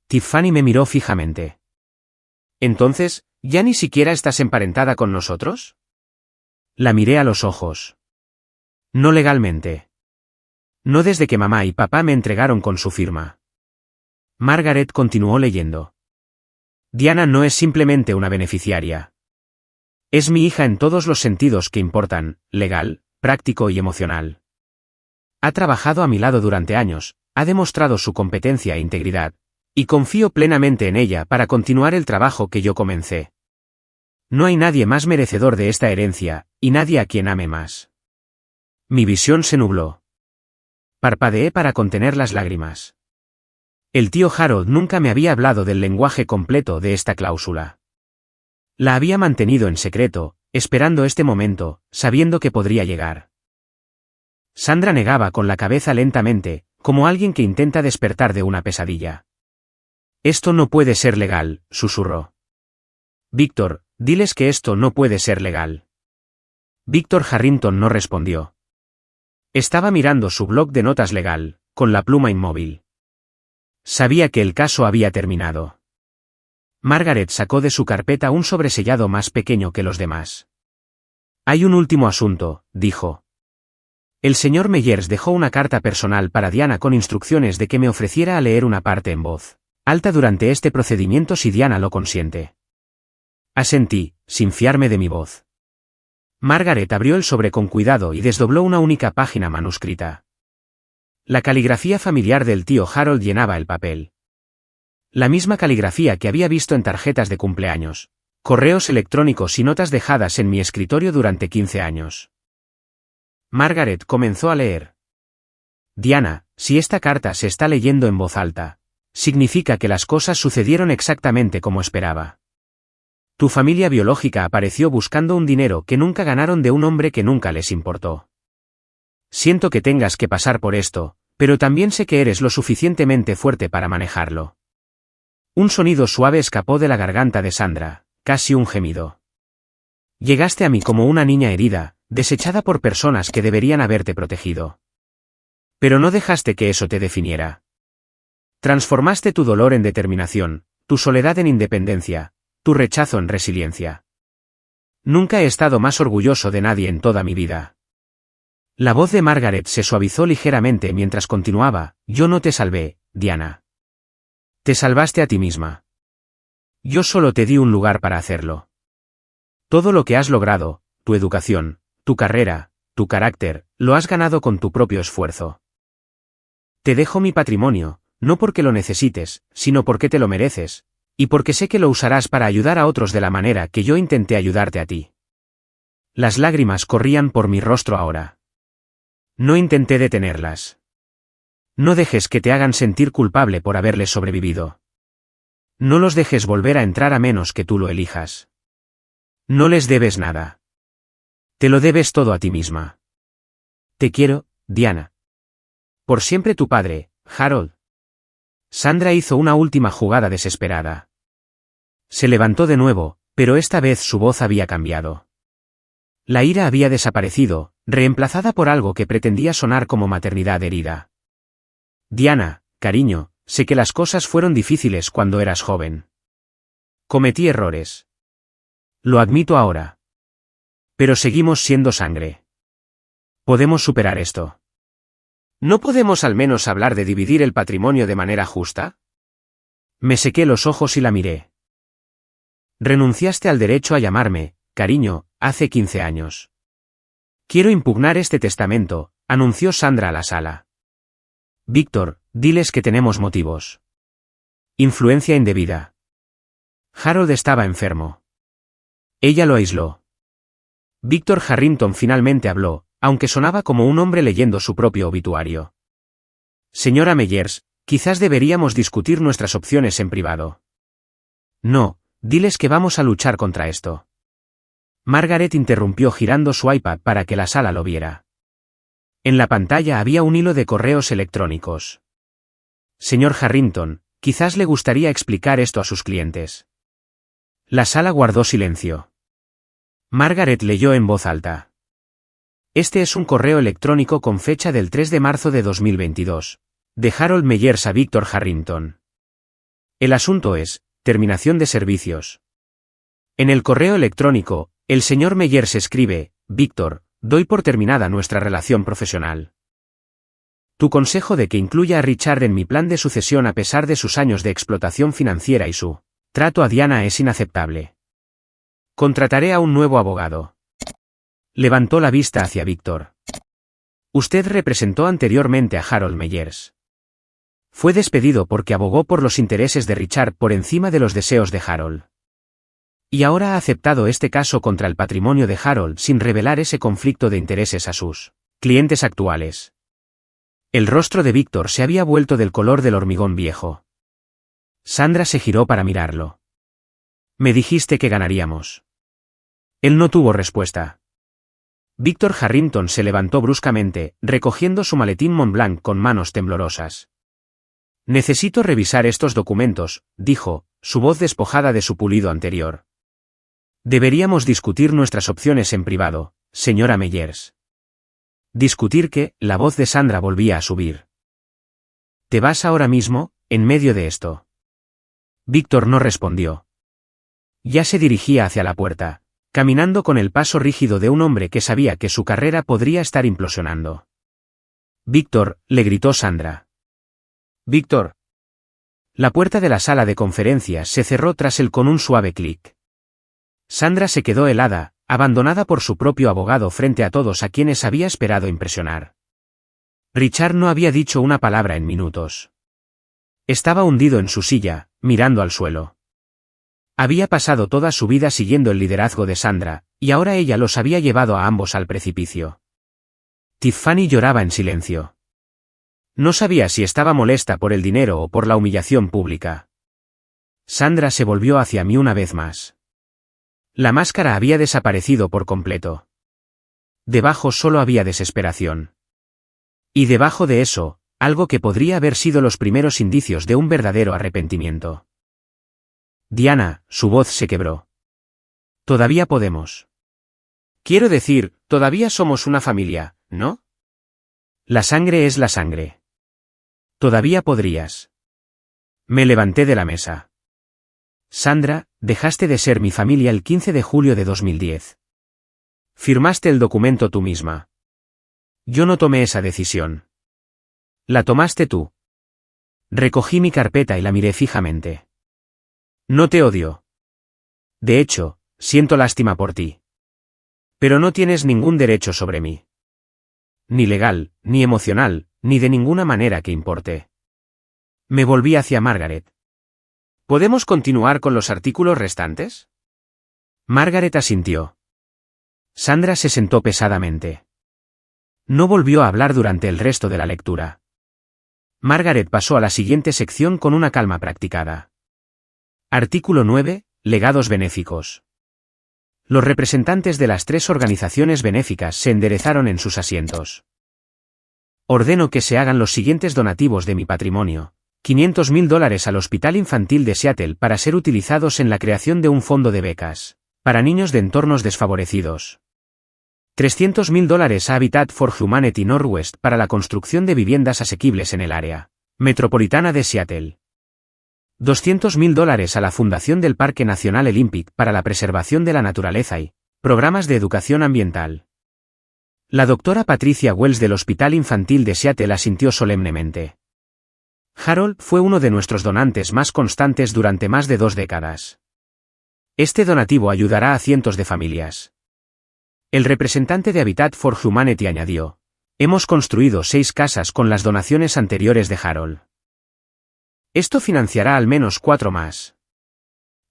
Tiffany me miró fijamente. Entonces, ¿ya ni siquiera estás emparentada con nosotros? La miré a los ojos. No legalmente. No desde que mamá y papá me entregaron con su firma. Margaret continuó leyendo. Diana no es simplemente una beneficiaria. Es mi hija en todos los sentidos que importan, legal, práctico y emocional. Ha trabajado a mi lado durante años, ha demostrado su competencia e integridad, y confío plenamente en ella para continuar el trabajo que yo comencé. No hay nadie más merecedor de esta herencia, y nadie a quien ame más. Mi visión se nubló. Parpadeé para contener las lágrimas. El tío Harold nunca me había hablado del lenguaje completo de esta cláusula. La había mantenido en secreto, esperando este momento, sabiendo que podría llegar. Sandra negaba con la cabeza lentamente, como alguien que intenta despertar de una pesadilla. Esto no puede ser legal, susurró. Víctor, diles que esto no puede ser legal. Víctor Harrington no respondió. Estaba mirando su bloc de notas legal, con la pluma inmóvil. Sabía que el caso había terminado. Margaret sacó de su carpeta un sobresellado más pequeño que los demás. Hay un último asunto, dijo. El señor Meyers dejó una carta personal para Diana con instrucciones de que me ofreciera a leer una parte en voz alta durante este procedimiento si Diana lo consiente. Asentí, sin fiarme de mi voz. Margaret abrió el sobre con cuidado y desdobló una única página manuscrita. La caligrafía familiar del tío Harold llenaba el papel. La misma caligrafía que había visto en tarjetas de cumpleaños, correos electrónicos y notas dejadas en mi escritorio durante 15 años. Margaret comenzó a leer. Diana, si esta carta se está leyendo en voz alta, significa que las cosas sucedieron exactamente como esperaba. Tu familia biológica apareció buscando un dinero que nunca ganaron de un hombre que nunca les importó. Siento que tengas que pasar por esto, pero también sé que eres lo suficientemente fuerte para manejarlo. Un sonido suave escapó de la garganta de Sandra, casi un gemido. Llegaste a mí como una niña herida, desechada por personas que deberían haberte protegido. Pero no dejaste que eso te definiera. Transformaste tu dolor en determinación, tu soledad en independencia, tu rechazo en resiliencia. Nunca he estado más orgulloso de nadie en toda mi vida. La voz de Margaret se suavizó ligeramente mientras continuaba, yo no te salvé, Diana. Te salvaste a ti misma. Yo solo te di un lugar para hacerlo. Todo lo que has logrado, tu educación, tu carrera, tu carácter, lo has ganado con tu propio esfuerzo. Te dejo mi patrimonio, no porque lo necesites, sino porque te lo mereces, y porque sé que lo usarás para ayudar a otros de la manera que yo intenté ayudarte a ti. Las lágrimas corrían por mi rostro ahora. No intenté detenerlas. No dejes que te hagan sentir culpable por haberles sobrevivido. No los dejes volver a entrar a menos que tú lo elijas. No les debes nada. Te lo debes todo a ti misma. Te quiero, Diana. Por siempre tu padre, Harold. Sandra hizo una última jugada desesperada. Se levantó de nuevo, pero esta vez su voz había cambiado. La ira había desaparecido, reemplazada por algo que pretendía sonar como maternidad herida. Diana, cariño, sé que las cosas fueron difíciles cuando eras joven. Cometí errores. Lo admito ahora. Pero seguimos siendo sangre. Podemos superar esto. ¿No podemos al menos hablar de dividir el patrimonio de manera justa? Me sequé los ojos y la miré. Renunciaste al derecho a llamarme, cariño, hace 15 años. Quiero impugnar este testamento, anunció Sandra a la sala. Víctor, diles que tenemos motivos. Influencia indebida. Harold estaba enfermo. Ella lo aisló. Víctor Harrington finalmente habló, aunque sonaba como un hombre leyendo su propio obituario. Señora Meyers, quizás deberíamos discutir nuestras opciones en privado. No, diles que vamos a luchar contra esto. Margaret interrumpió girando su iPad para que la sala lo viera. En la pantalla había un hilo de correos electrónicos. Señor Harrington, quizás le gustaría explicar esto a sus clientes. La sala guardó silencio. Margaret leyó en voz alta. Este es un correo electrónico con fecha del 3 de marzo de 2022. De Harold Meyers a Víctor Harrington. El asunto es, terminación de servicios. En el correo electrónico, el señor Meyers escribe, Víctor, doy por terminada nuestra relación profesional. Tu consejo de que incluya a Richard en mi plan de sucesión a pesar de sus años de explotación financiera y su trato a Diana es inaceptable. Contrataré a un nuevo abogado. Levantó la vista hacia Víctor. Usted representó anteriormente a Harold Meyers. Fue despedido porque abogó por los intereses de Richard por encima de los deseos de Harold. Y ahora ha aceptado este caso contra el patrimonio de Harold sin revelar ese conflicto de intereses a sus clientes actuales. El rostro de Víctor se había vuelto del color del hormigón viejo. Sandra se giró para mirarlo. Me dijiste que ganaríamos. Él no tuvo respuesta. Víctor Harrington se levantó bruscamente, recogiendo su maletín Montblanc con manos temblorosas. Necesito revisar estos documentos, dijo, su voz despojada de su pulido anterior. Deberíamos discutir nuestras opciones en privado, señora Meyers. Discutir qué, la voz de Sandra volvía a subir. ¿Te vas ahora mismo, en medio de esto? Víctor no respondió. Ya se dirigía hacia la puerta, caminando con el paso rígido de un hombre que sabía que su carrera podría estar implosionando. Víctor, le gritó Sandra. Víctor. La puerta de la sala de conferencias se cerró tras él con un suave clic. Sandra se quedó helada, abandonada por su propio abogado frente a todos a quienes había esperado impresionar. Richard no había dicho una palabra en minutos. Estaba hundido en su silla, mirando al suelo. Había pasado toda su vida siguiendo el liderazgo de Sandra, y ahora ella los había llevado a ambos al precipicio. Tiffany lloraba en silencio. No sabía si estaba molesta por el dinero o por la humillación pública. Sandra se volvió hacia mí una vez más. La máscara había desaparecido por completo. Debajo solo había desesperación. Y debajo de eso, algo que podría haber sido los primeros indicios de un verdadero arrepentimiento. Diana, su voz se quebró. Todavía podemos. Quiero decir, todavía somos una familia, ¿no? La sangre es la sangre. Todavía podrías. Me levanté de la mesa. Sandra, dejaste de ser mi familia el 15 de julio de 2010. Firmaste el documento tú misma. Yo no tomé esa decisión. La tomaste tú. Recogí mi carpeta y la miré fijamente. No te odio. De hecho, siento lástima por ti. Pero no tienes ningún derecho sobre mí. Ni legal, ni emocional, ni de ninguna manera que importe. Me volví hacia Margaret. ¿Podemos continuar con los artículos restantes? Margaret asintió. Sandra se sentó pesadamente. No volvió a hablar durante el resto de la lectura. Margaret pasó a la siguiente sección con una calma practicada. Artículo 9. Legados benéficos. Los representantes de las 3 organizaciones benéficas se enderezaron en sus asientos. Ordeno que se hagan los siguientes donativos de mi patrimonio. $500.000 al Hospital Infantil de Seattle para ser utilizados en la creación de un fondo de becas para niños de entornos desfavorecidos. $300.000 a Habitat for Humanity Northwest para la construcción de viviendas asequibles en el área. Metropolitana de Seattle. $200.000 a la Fundación del Parque Nacional Olympic para la preservación de la naturaleza y programas de educación ambiental. La doctora Patricia Wells del Hospital Infantil de Seattle asintió solemnemente. Harold fue uno de nuestros donantes más constantes durante más de 2 décadas. Este donativo ayudará a cientos de familias. El representante de Habitat for Humanity añadió: hemos construido 6 casas con las donaciones anteriores de Harold. Esto financiará al menos 4 más.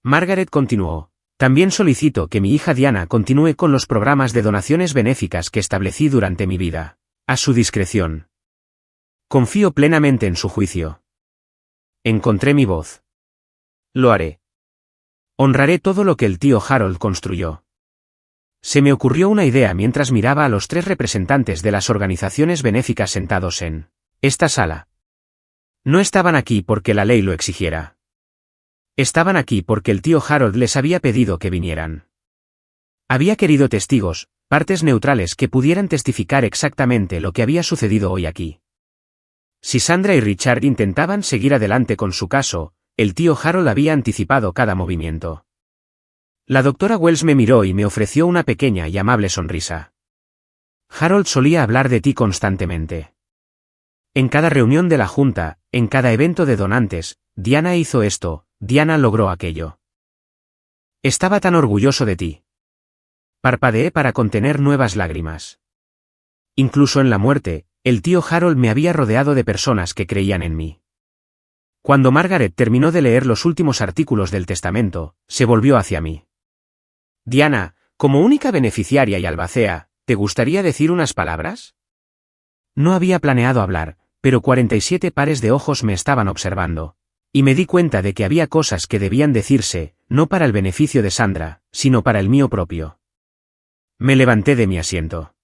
Margaret continuó: también solicito que mi hija Diana continúe con los programas de donaciones benéficas que establecí durante mi vida. A su discreción. Confío plenamente en su juicio. Encontré mi voz. Lo haré. Honraré todo lo que el tío Harold construyó. Se me ocurrió una idea mientras miraba a los 3 representantes de las organizaciones benéficas sentados en esta sala. No estaban aquí porque la ley lo exigiera. Estaban aquí porque el tío Harold les había pedido que vinieran. Había querido testigos, partes neutrales que pudieran testificar exactamente lo que había sucedido hoy aquí. Si Sandra y Richard intentaban seguir adelante con su caso, el tío Harold había anticipado cada movimiento. La doctora Wells me miró y me ofreció una pequeña y amable sonrisa. Harold solía hablar de ti constantemente. En cada reunión de la junta, en cada evento de donantes, Diana hizo esto, Diana logró aquello. Estaba tan orgulloso de ti. Parpadeé para contener nuevas lágrimas. Incluso en la muerte, el tío Harold me había rodeado de personas que creían en mí. Cuando Margaret terminó de leer los últimos artículos del testamento, se volvió hacia mí. Diana, como única beneficiaria y albacea, ¿te gustaría decir unas palabras? No había planeado hablar, pero 47 pares de ojos me estaban observando. Y me di cuenta de que había cosas que debían decirse, no para el beneficio de Sandra, sino para el mío propio. Me levanté de mi asiento.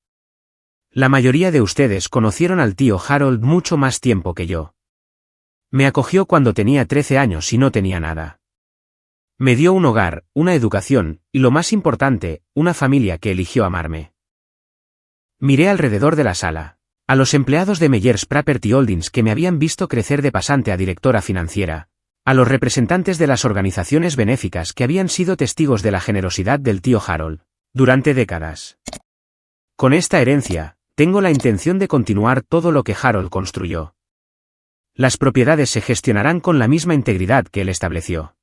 La mayoría de ustedes conocieron al tío Harold mucho más tiempo que yo. Me acogió cuando tenía 13 años y no tenía nada. Me dio un hogar, una educación, y lo más importante, una familia que eligió amarme. Miré alrededor de la sala. A los empleados de Meyers Property Holdings que me habían visto crecer de pasante a directora financiera, a los representantes de las organizaciones benéficas que habían sido testigos de la generosidad del tío Harold, durante décadas. Con esta herencia, tengo la intención de continuar todo lo que Harold construyó. Las propiedades se gestionarán con la misma integridad que él estableció.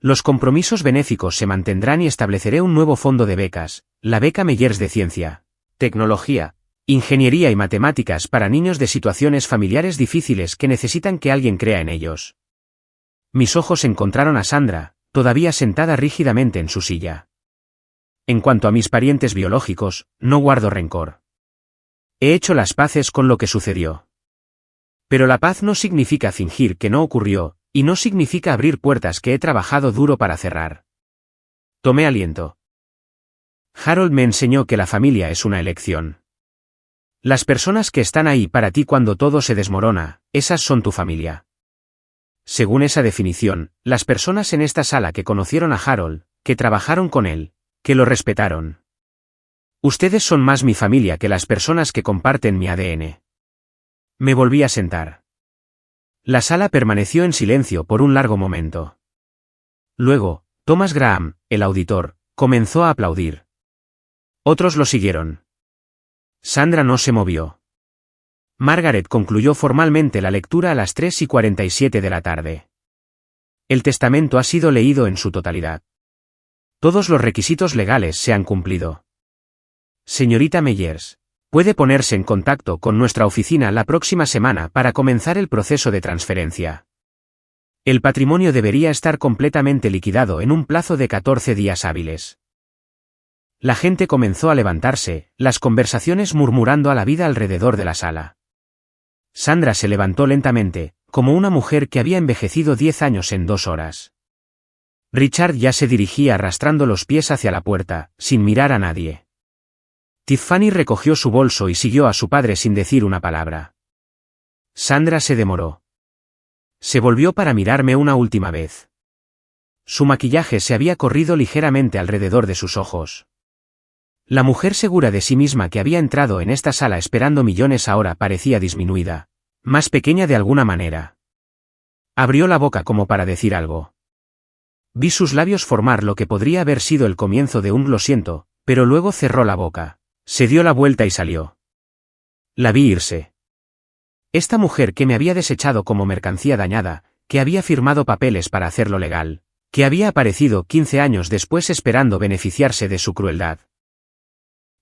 Los compromisos benéficos se mantendrán y estableceré un nuevo fondo de becas, la beca Meyers de Ciencia, Tecnología, Ingeniería y Matemáticas para niños de situaciones familiares difíciles que necesitan que alguien crea en ellos. Mis ojos encontraron a Sandra, todavía sentada rígidamente en su silla. En cuanto a mis parientes biológicos, no guardo rencor. He hecho las paces con lo que sucedió. Pero la paz no significa fingir que no ocurrió, y no significa abrir puertas que he trabajado duro para cerrar. Tomé aliento. Harold me enseñó que la familia es una elección. Las personas que están ahí para ti cuando todo se desmorona, esas son tu familia. Según esa definición, las personas en esta sala que conocieron a Harold, que trabajaron con él, que lo respetaron. Ustedes son más mi familia que las personas que comparten mi ADN. Me volví a sentar. La sala permaneció en silencio por un largo momento. Luego, Thomas Graham, el auditor, comenzó a aplaudir. Otros lo siguieron. Sandra no se movió. Margaret concluyó formalmente la lectura a las 3:47 de la tarde. El testamento ha sido leído en su totalidad. Todos los requisitos legales se han cumplido. Señorita Meyers, puede ponerse en contacto con nuestra oficina la próxima semana para comenzar el proceso de transferencia. El patrimonio debería estar completamente liquidado en un plazo de 14 días hábiles. La gente comenzó a levantarse, las conversaciones murmurando a la vida alrededor de la sala. Sandra se levantó lentamente, como una mujer que había envejecido 10 años en 2 horas. Richard ya se dirigía arrastrando los pies hacia la puerta, sin mirar a nadie. Tiffany recogió su bolso y siguió a su padre sin decir una palabra. Sandra se demoró. Se volvió para mirarme una última vez. Su maquillaje se había corrido ligeramente alrededor de sus ojos. La mujer segura de sí misma que había entrado en esta sala esperando millones ahora parecía disminuida, más pequeña de alguna manera. Abrió la boca como para decir algo. Vi sus labios formar lo que podría haber sido el comienzo de un lo siento, pero luego cerró la boca. Se dio la vuelta y salió. La vi irse. Esta mujer que me había desechado como mercancía dañada, que había firmado papeles para hacerlo legal, que había aparecido 15 años después esperando beneficiarse de su crueldad.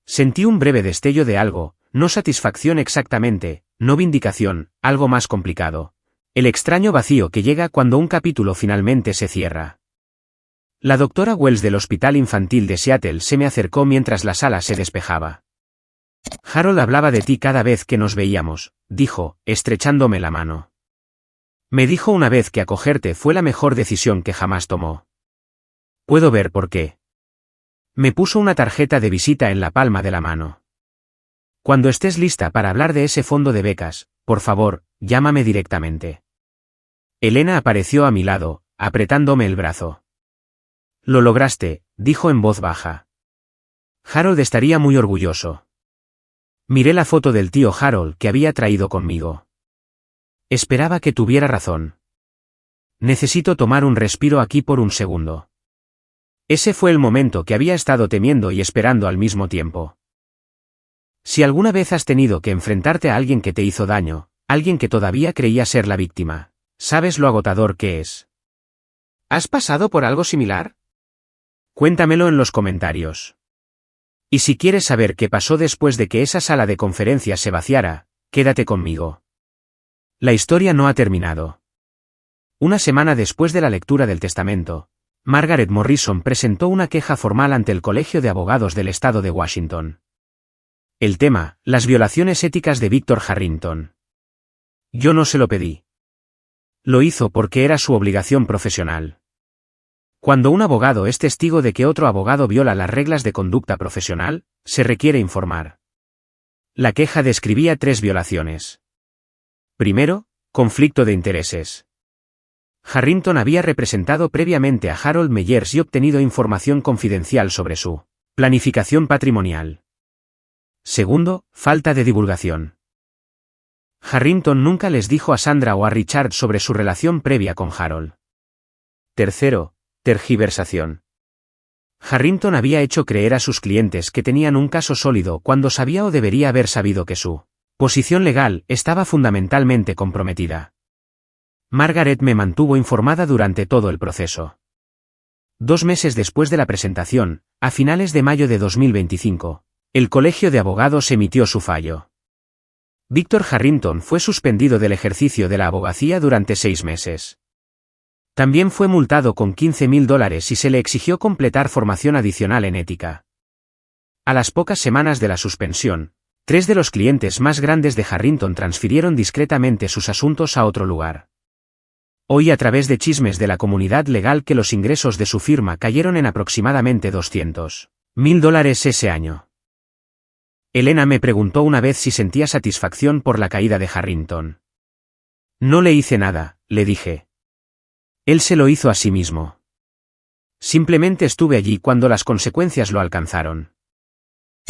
Sentí un breve destello de algo, no satisfacción exactamente, no vindicación, algo más complicado. El extraño vacío que llega cuando un capítulo finalmente se cierra. La doctora Wells del Hospital Infantil de Seattle se me acercó mientras la sala se despejaba. Harold hablaba de ti cada vez que nos veíamos, dijo, estrechándome la mano. Me dijo una vez que acogerte fue la mejor decisión que jamás tomó. Puedo ver por qué. Me puso una tarjeta de visita en la palma de la mano. Cuando estés lista para hablar de ese fondo de becas, por favor, llámame directamente. Elena apareció a mi lado, apretándome el brazo. Lo lograste, dijo en voz baja. Harold estaría muy orgulloso. Miré la foto del tío Harold que había traído conmigo. Esperaba que tuviera razón. Necesito tomar un respiro aquí por un segundo. Ese fue el momento que había estado temiendo y esperando al mismo tiempo. Si alguna vez has tenido que enfrentarte a alguien que te hizo daño, alguien que todavía creía ser la víctima, sabes lo agotador que es. ¿Has pasado por algo similar? Cuéntamelo en los comentarios. Y si quieres saber qué pasó después de que esa sala de conferencias se vaciara, quédate conmigo. La historia no ha terminado. Una semana después de la lectura del testamento, Margaret Morrison presentó una queja formal ante el Colegio de Abogados del Estado de Washington. El tema, las violaciones éticas de Víctor Harrington. Yo no se lo pedí. Lo hizo porque era su obligación profesional. Cuando un abogado es testigo de que otro abogado viola las reglas de conducta profesional, se requiere informar. La queja describía 3 violaciones. Primero, conflicto de intereses. Harrington había representado previamente a Harold Meyers y obtenido información confidencial sobre su planificación patrimonial. Segundo, falta de divulgación. Harrington nunca les dijo a Sandra o a Richard sobre su relación previa con Harold. Tercero, tergiversación. Harrington había hecho creer a sus clientes que tenían un caso sólido cuando sabía o debería haber sabido que su posición legal estaba fundamentalmente comprometida. Margaret me mantuvo informada durante todo el proceso. 2 meses después de la presentación, a finales de mayo de 2025, el Colegio de Abogados emitió su fallo. Víctor Harrington fue suspendido del ejercicio de la abogacía durante 6 meses. También fue multado con $15,000 y se le exigió completar formación adicional en ética. A las pocas semanas de la suspensión, 3 de los clientes más grandes de Harrington transfirieron discretamente sus asuntos a otro lugar. Oí a través de chismes de la comunidad legal que los ingresos de su firma cayeron en aproximadamente $200,000 ese año. Elena me preguntó una vez si sentía satisfacción por la caída de Harrington. No le hice nada, le dije. Él se lo hizo a sí mismo. Simplemente estuve allí cuando las consecuencias lo alcanzaron.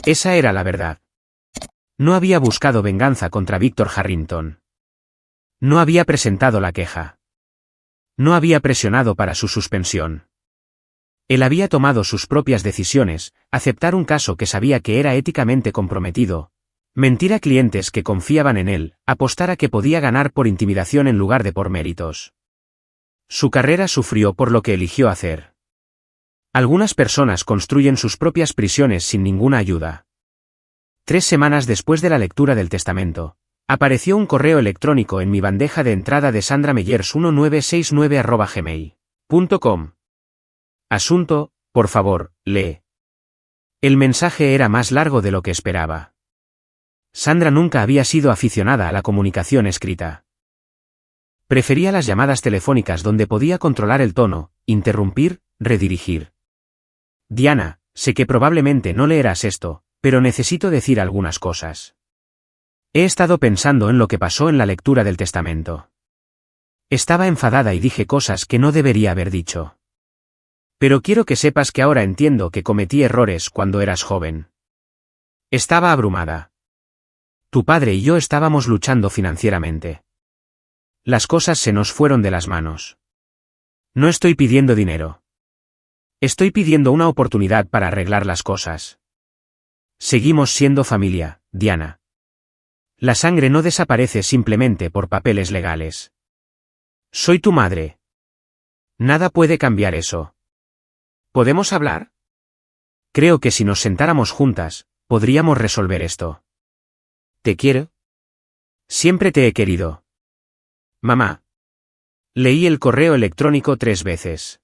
Esa era la verdad. No había buscado venganza contra Víctor Harrington. No había presentado la queja. No había presionado para su suspensión. Él había tomado sus propias decisiones, aceptar un caso que sabía que era éticamente comprometido, mentir a clientes que confiaban en él, apostar a que podía ganar por intimidación en lugar de por méritos. Su carrera sufrió por lo que eligió hacer. Algunas personas construyen sus propias prisiones sin ninguna ayuda. 3 semanas después de la lectura del testamento, apareció un correo electrónico en mi bandeja de entrada de sandrameyers1969@gmail.com. Asunto, por favor, lee. El mensaje era más largo de lo que esperaba. Sandra nunca había sido aficionada a la comunicación escrita. Prefería las llamadas telefónicas donde podía controlar el tono, interrumpir, redirigir. Diana, sé que probablemente no leerás esto, pero necesito decir algunas cosas. He estado pensando en lo que pasó en la lectura del testamento. Estaba enfadada y dije cosas que no debería haber dicho. Pero quiero que sepas que ahora entiendo que cometí errores cuando eras joven. Estaba abrumada. Tu padre y yo estábamos luchando financieramente. Las cosas se nos fueron de las manos. No estoy pidiendo dinero. Estoy pidiendo una oportunidad para arreglar las cosas. Seguimos siendo familia, Diana. La sangre no desaparece simplemente por papeles legales. Soy tu madre. Nada puede cambiar eso. ¿Podemos hablar? Creo que si nos sentáramos juntas, podríamos resolver esto. ¿Te quiero? Siempre te he querido. Mamá. Leí el correo electrónico 3 veces.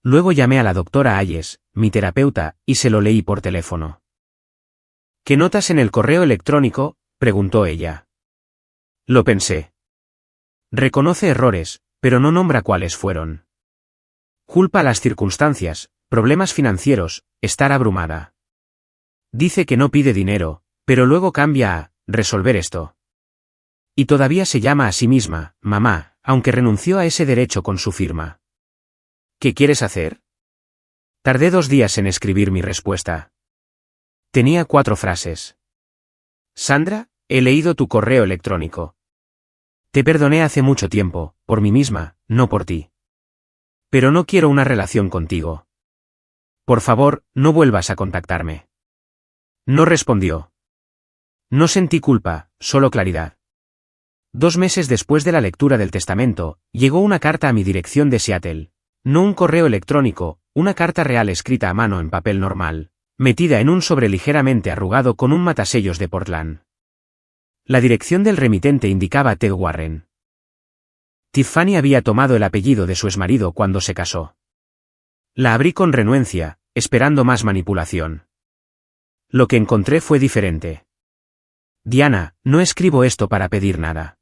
Luego llamé a la doctora Ayes, mi terapeuta, y se lo leí por teléfono. ¿Qué notas en el correo electrónico?, preguntó ella. Lo pensé. Reconoce errores, pero no nombra cuáles fueron. Culpa a las circunstancias, problemas financieros, estar abrumada. Dice que no pide dinero, pero luego cambia a resolver esto. Y todavía se llama a sí misma, mamá, aunque renunció a ese derecho con su firma. ¿Qué quieres hacer? Tardé 2 días en escribir mi respuesta. Tenía 4 frases. Sandra, he leído tu correo electrónico. Te perdoné hace mucho tiempo, por mí misma, no por ti. Pero no quiero una relación contigo. Por favor, no vuelvas a contactarme. No respondió. No sentí culpa, solo claridad. 2 meses después de la lectura del testamento, llegó una carta a mi dirección de Seattle. No un correo electrónico, una carta real escrita a mano en papel normal, metida en un sobre ligeramente arrugado con un matasellos de Portland. La dirección del remitente indicaba Ted Warren. Tiffany había tomado el apellido de su exmarido cuando se casó. La abrí con renuencia, esperando más manipulación. Lo que encontré fue diferente. Diana, no escribo esto para pedir nada.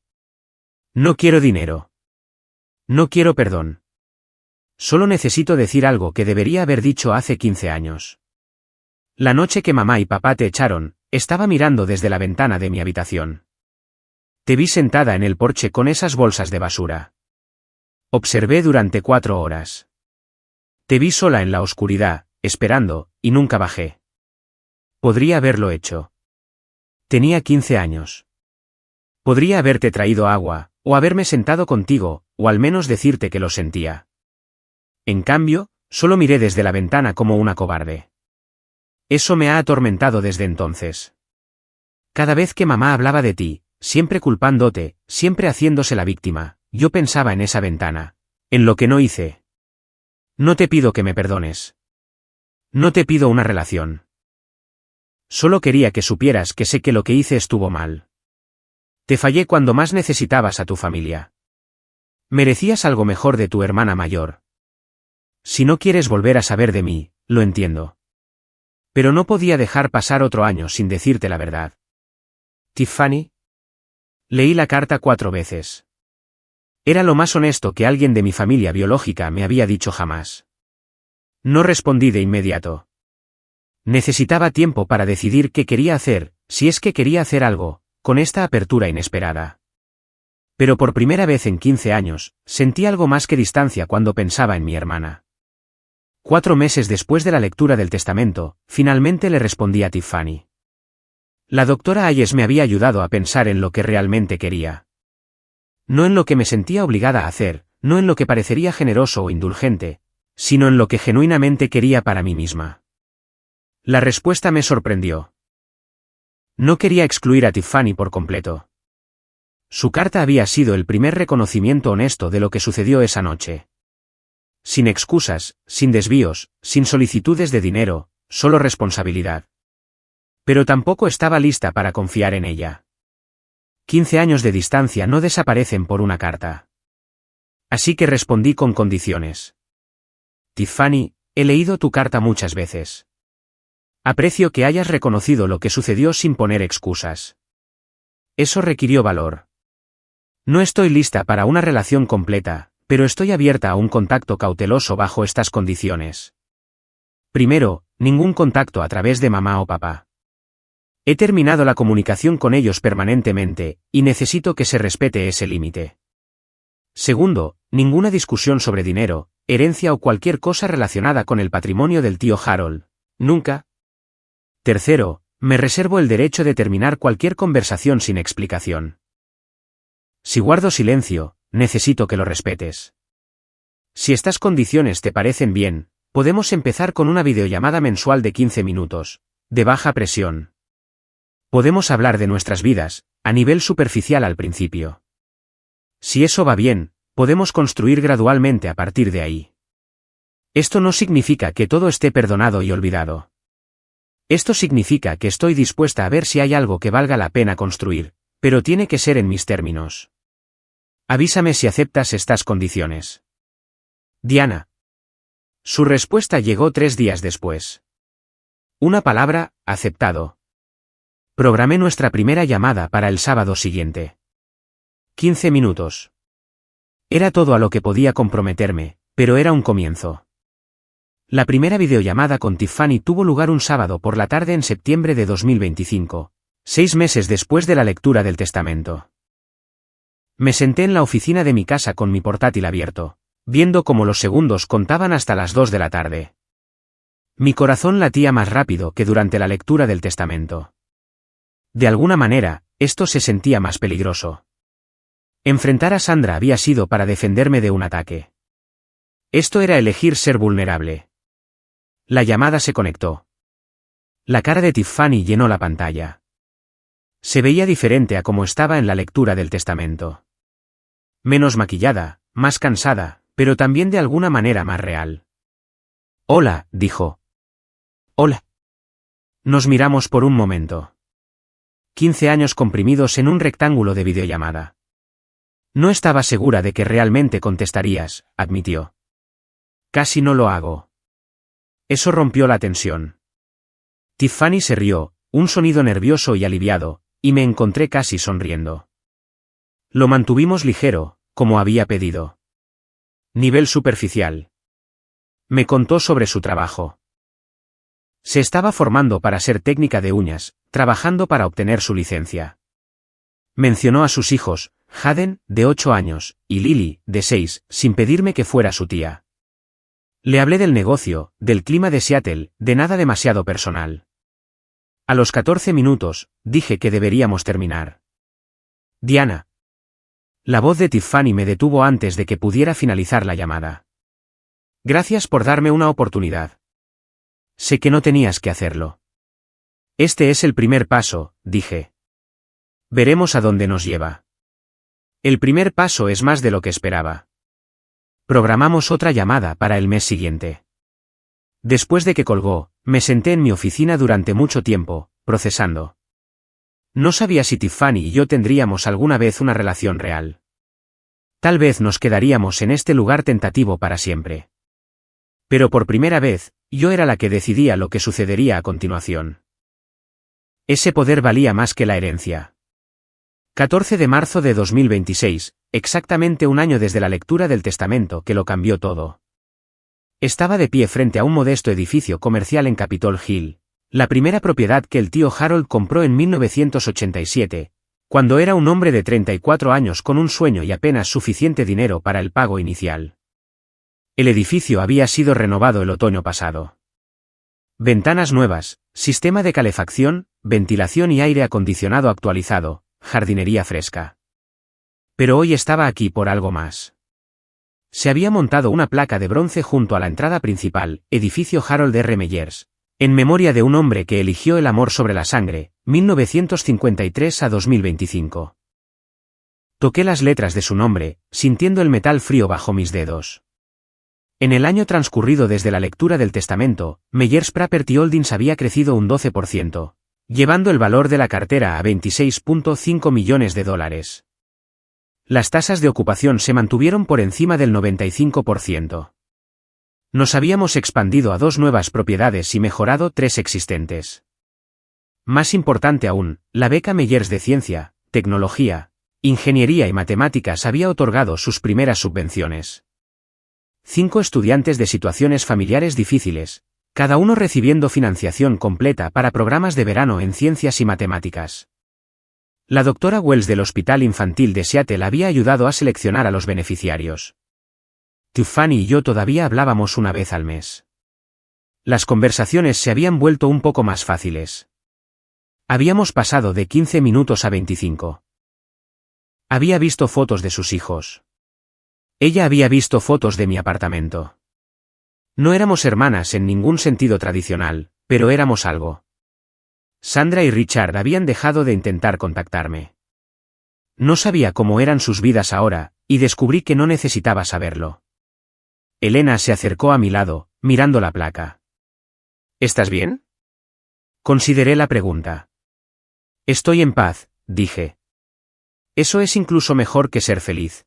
No quiero dinero. No quiero perdón. Solo necesito decir algo que debería haber dicho hace 15 años. La noche que mamá y papá te echaron, estaba mirando desde la ventana de mi habitación. Te vi sentada en el porche con esas bolsas de basura. Observé durante 4 horas. Te vi sola en la oscuridad, esperando, y nunca bajé. Podría haberlo hecho. Tenía 15 años. Podría haberte traído agua, o haberme sentado contigo, o al menos decirte que lo sentía. En cambio, solo miré desde la ventana como una cobarde. Eso me ha atormentado desde entonces. Cada vez que mamá hablaba de ti, siempre culpándote, siempre haciéndose la víctima, yo pensaba en esa ventana, en lo que no hice. No te pido que me perdones. No te pido una relación. Solo quería que supieras que sé que lo que hice estuvo mal. Te fallé cuando más necesitabas a tu familia. Merecías algo mejor de tu hermana mayor. Si no quieres volver a saber de mí, lo entiendo. Pero no podía dejar pasar otro año sin decirte la verdad. Tiffany. Leí la carta 4 veces. Era lo más honesto que alguien de mi familia biológica me había dicho jamás. No respondí de inmediato. Necesitaba tiempo para decidir qué quería hacer, si es que quería hacer algo, con esta apertura inesperada. Pero por primera vez en 15 años, sentí algo más que distancia cuando pensaba en mi hermana. 4 meses después de la lectura del testamento, finalmente le respondí a Tiffany. La doctora Ayes me había ayudado a pensar en lo que realmente quería. No en lo que me sentía obligada a hacer, no en lo que parecería generoso o indulgente, sino en lo que genuinamente quería para mí misma. La respuesta me sorprendió. No quería excluir a Tiffany por completo. Su carta había sido el primer reconocimiento honesto de lo que sucedió esa noche. Sin excusas, sin desvíos, sin solicitudes de dinero, solo responsabilidad. Pero tampoco estaba lista para confiar en ella. 15 años de distancia no desaparecen por una carta. Así que respondí con condiciones. Tiffany, he leído tu carta muchas veces. Aprecio que hayas reconocido lo que sucedió sin poner excusas. Eso requirió valor. No estoy lista para una relación completa, pero estoy abierta a un contacto cauteloso bajo estas condiciones. Primero, ningún contacto a través de mamá o papá. He terminado la comunicación con ellos permanentemente, y necesito que se respete ese límite. Segundo, ninguna discusión sobre dinero, herencia o cualquier cosa relacionada con el patrimonio del tío Harold. Nunca. Tercero, Me reservo el derecho de terminar cualquier conversación sin explicación. Si guardo silencio, necesito que lo respetes. Si estas condiciones te parecen bien, podemos empezar con una videollamada mensual de 15 minutos, de baja presión. Podemos hablar de nuestras vidas, a nivel superficial al principio. Si eso va bien, podemos construir gradualmente a partir de ahí. Esto no significa que todo esté perdonado y olvidado. Esto significa que estoy dispuesta a ver si hay algo que valga la pena construir, pero tiene que ser en mis términos. Avísame si aceptas estas condiciones. Diana. Su respuesta llegó 3 días después. Una palabra, aceptado. Programé nuestra primera llamada para el sábado siguiente. 15 minutos. Era todo a lo que podía comprometerme, pero era un comienzo. La primera videollamada con Tiffany tuvo lugar un sábado por la tarde en septiembre de 2025, 6 meses después de la lectura del testamento. Me senté en la oficina de mi casa con mi portátil abierto, viendo cómo los segundos contaban hasta las 2 de la tarde. Mi corazón latía más rápido que durante la lectura del testamento. De alguna manera, esto se sentía más peligroso. Enfrentar a Sandra había sido para defenderme de un ataque. Esto era elegir ser vulnerable. La llamada se conectó. La cara de Tiffany llenó la pantalla. Se veía diferente a como estaba en la lectura del testamento. Menos maquillada, más cansada, pero también de alguna manera más real. Hola, dijo. Hola. Nos miramos por un momento. 15 años comprimidos en un rectángulo de videollamada. No estaba segura de que realmente contestarías, admitió. Casi no lo hago. Eso rompió la tensión. Tiffany se rió, un sonido nervioso y aliviado, y me encontré casi sonriendo. Lo mantuvimos ligero, como había pedido. Nivel superficial. Me contó sobre su trabajo. Se estaba formando para ser técnica de uñas, trabajando para obtener su licencia. Mencionó a sus hijos, Hayden, de 8 años, y Lily, de 6, sin pedirme que fuera su tía. Le hablé del negocio, del clima de Seattle, de nada demasiado personal. A los 14 minutos, dije que deberíamos terminar. Diana. La voz de Tiffany me detuvo antes de que pudiera finalizar la llamada. Gracias por darme una oportunidad. Sé que no tenías que hacerlo. Este es el primer paso, dije. Veremos a dónde nos lleva. El primer paso es más de lo que esperaba. Programamos otra llamada para el mes siguiente. Después de que colgó, me senté en mi oficina durante mucho tiempo, procesando. No sabía si Tiffany y yo tendríamos alguna vez una relación real. Tal vez nos quedaríamos en este lugar tentativo para siempre. Pero por primera vez, yo era la que decidía lo que sucedería a continuación. Ese poder valía más que la herencia. 14 de marzo de 2026, exactamente un año desde la lectura del testamento que lo cambió todo. Estaba de pie frente a un modesto edificio comercial en Capitol Hill, la primera propiedad que el tío Harold compró en 1987, cuando era un hombre de 34 años con un sueño y apenas suficiente dinero para el pago inicial. El edificio había sido renovado el otoño pasado. Ventanas nuevas, sistema de calefacción, ventilación y aire acondicionado actualizado, jardinería fresca. Pero hoy estaba aquí por algo más. Se había montado una placa de bronce junto a la entrada principal, edificio Harold R. Meyers, en memoria de un hombre que eligió el amor sobre la sangre, 1953 a 2025. Toqué las letras de su nombre, sintiendo el metal frío bajo mis dedos. En el año transcurrido desde la lectura del testamento, Meyers Property Holdings había crecido un 12%. Llevando el valor de la cartera a $26.5 millones. Las tasas de ocupación se mantuvieron por encima del 95%. Nos habíamos expandido a 2 nuevas propiedades y mejorado 3 existentes. Más importante aún, la beca Meyers de Ciencia, Tecnología, Ingeniería y Matemáticas había otorgado sus primeras subvenciones. 5 estudiantes de situaciones familiares difíciles, cada uno recibiendo financiación completa para programas de verano en ciencias y matemáticas. La doctora Wells del Hospital Infantil de Seattle había ayudado a seleccionar a los beneficiarios. Tiffany y yo todavía hablábamos una vez al mes. Las conversaciones se habían vuelto un poco más fáciles. Habíamos pasado de 15 minutos a 25. Había visto fotos de sus hijos. Ella había visto fotos de mi apartamento. No éramos hermanas en ningún sentido tradicional, pero éramos algo. Sandra y Richard habían dejado de intentar contactarme. No sabía cómo eran sus vidas ahora, y descubrí que no necesitaba saberlo. Elena se acercó a mi lado, mirando la placa. ¿Estás bien? Consideré la pregunta. Estoy en paz, dije. Eso es incluso mejor que ser feliz.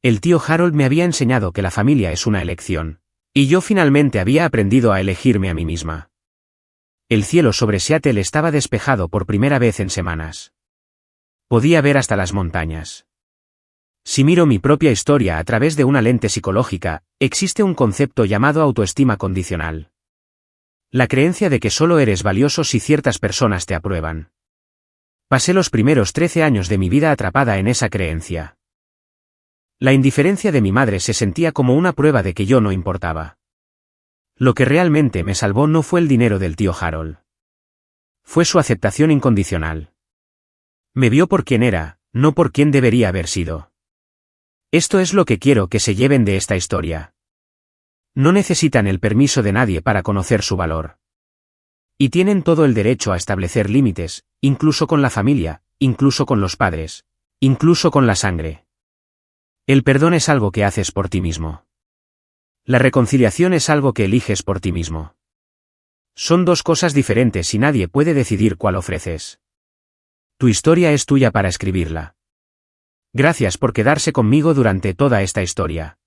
El tío Harold me había enseñado que la familia es una elección, y yo finalmente había aprendido a elegirme a mí misma. El cielo sobre Seattle estaba despejado por primera vez en semanas. Podía ver hasta las montañas. Si miro mi propia historia a través de una lente psicológica, existe un concepto llamado autoestima condicional. La creencia de que solo eres valioso si ciertas personas te aprueban. Pasé los primeros 13 años de mi vida atrapada en esa creencia. La indiferencia de mi madre se sentía como una prueba de que yo no importaba. Lo que realmente me salvó no fue el dinero del tío Harold. Fue su aceptación incondicional. Me vio por quien era, no por quien debería haber sido. Esto es lo que quiero que se lleven de esta historia. No necesitan el permiso de nadie para conocer su valor. Y tienen todo el derecho a establecer límites, incluso con la familia, incluso con los padres, incluso con la sangre. El perdón es algo que haces por ti mismo. La reconciliación es algo que eliges por ti mismo. Son dos cosas diferentes y nadie puede decidir cuál ofreces. Tu historia es tuya para escribirla. Gracias por quedarse conmigo durante toda esta historia.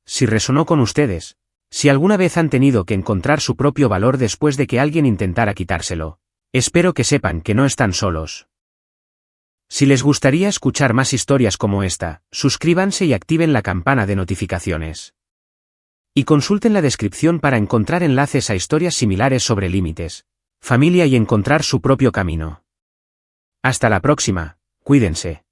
Si resonó con ustedes, si alguna vez han tenido que encontrar su propio valor después de que alguien intentara quitárselo, espero que sepan que no están solos. Si les gustaría escuchar más historias como esta, suscríbanse y activen la campana de notificaciones. Y consulten la descripción para encontrar enlaces a historias similares sobre límites, familia y encontrar su propio camino. Hasta la próxima, cuídense.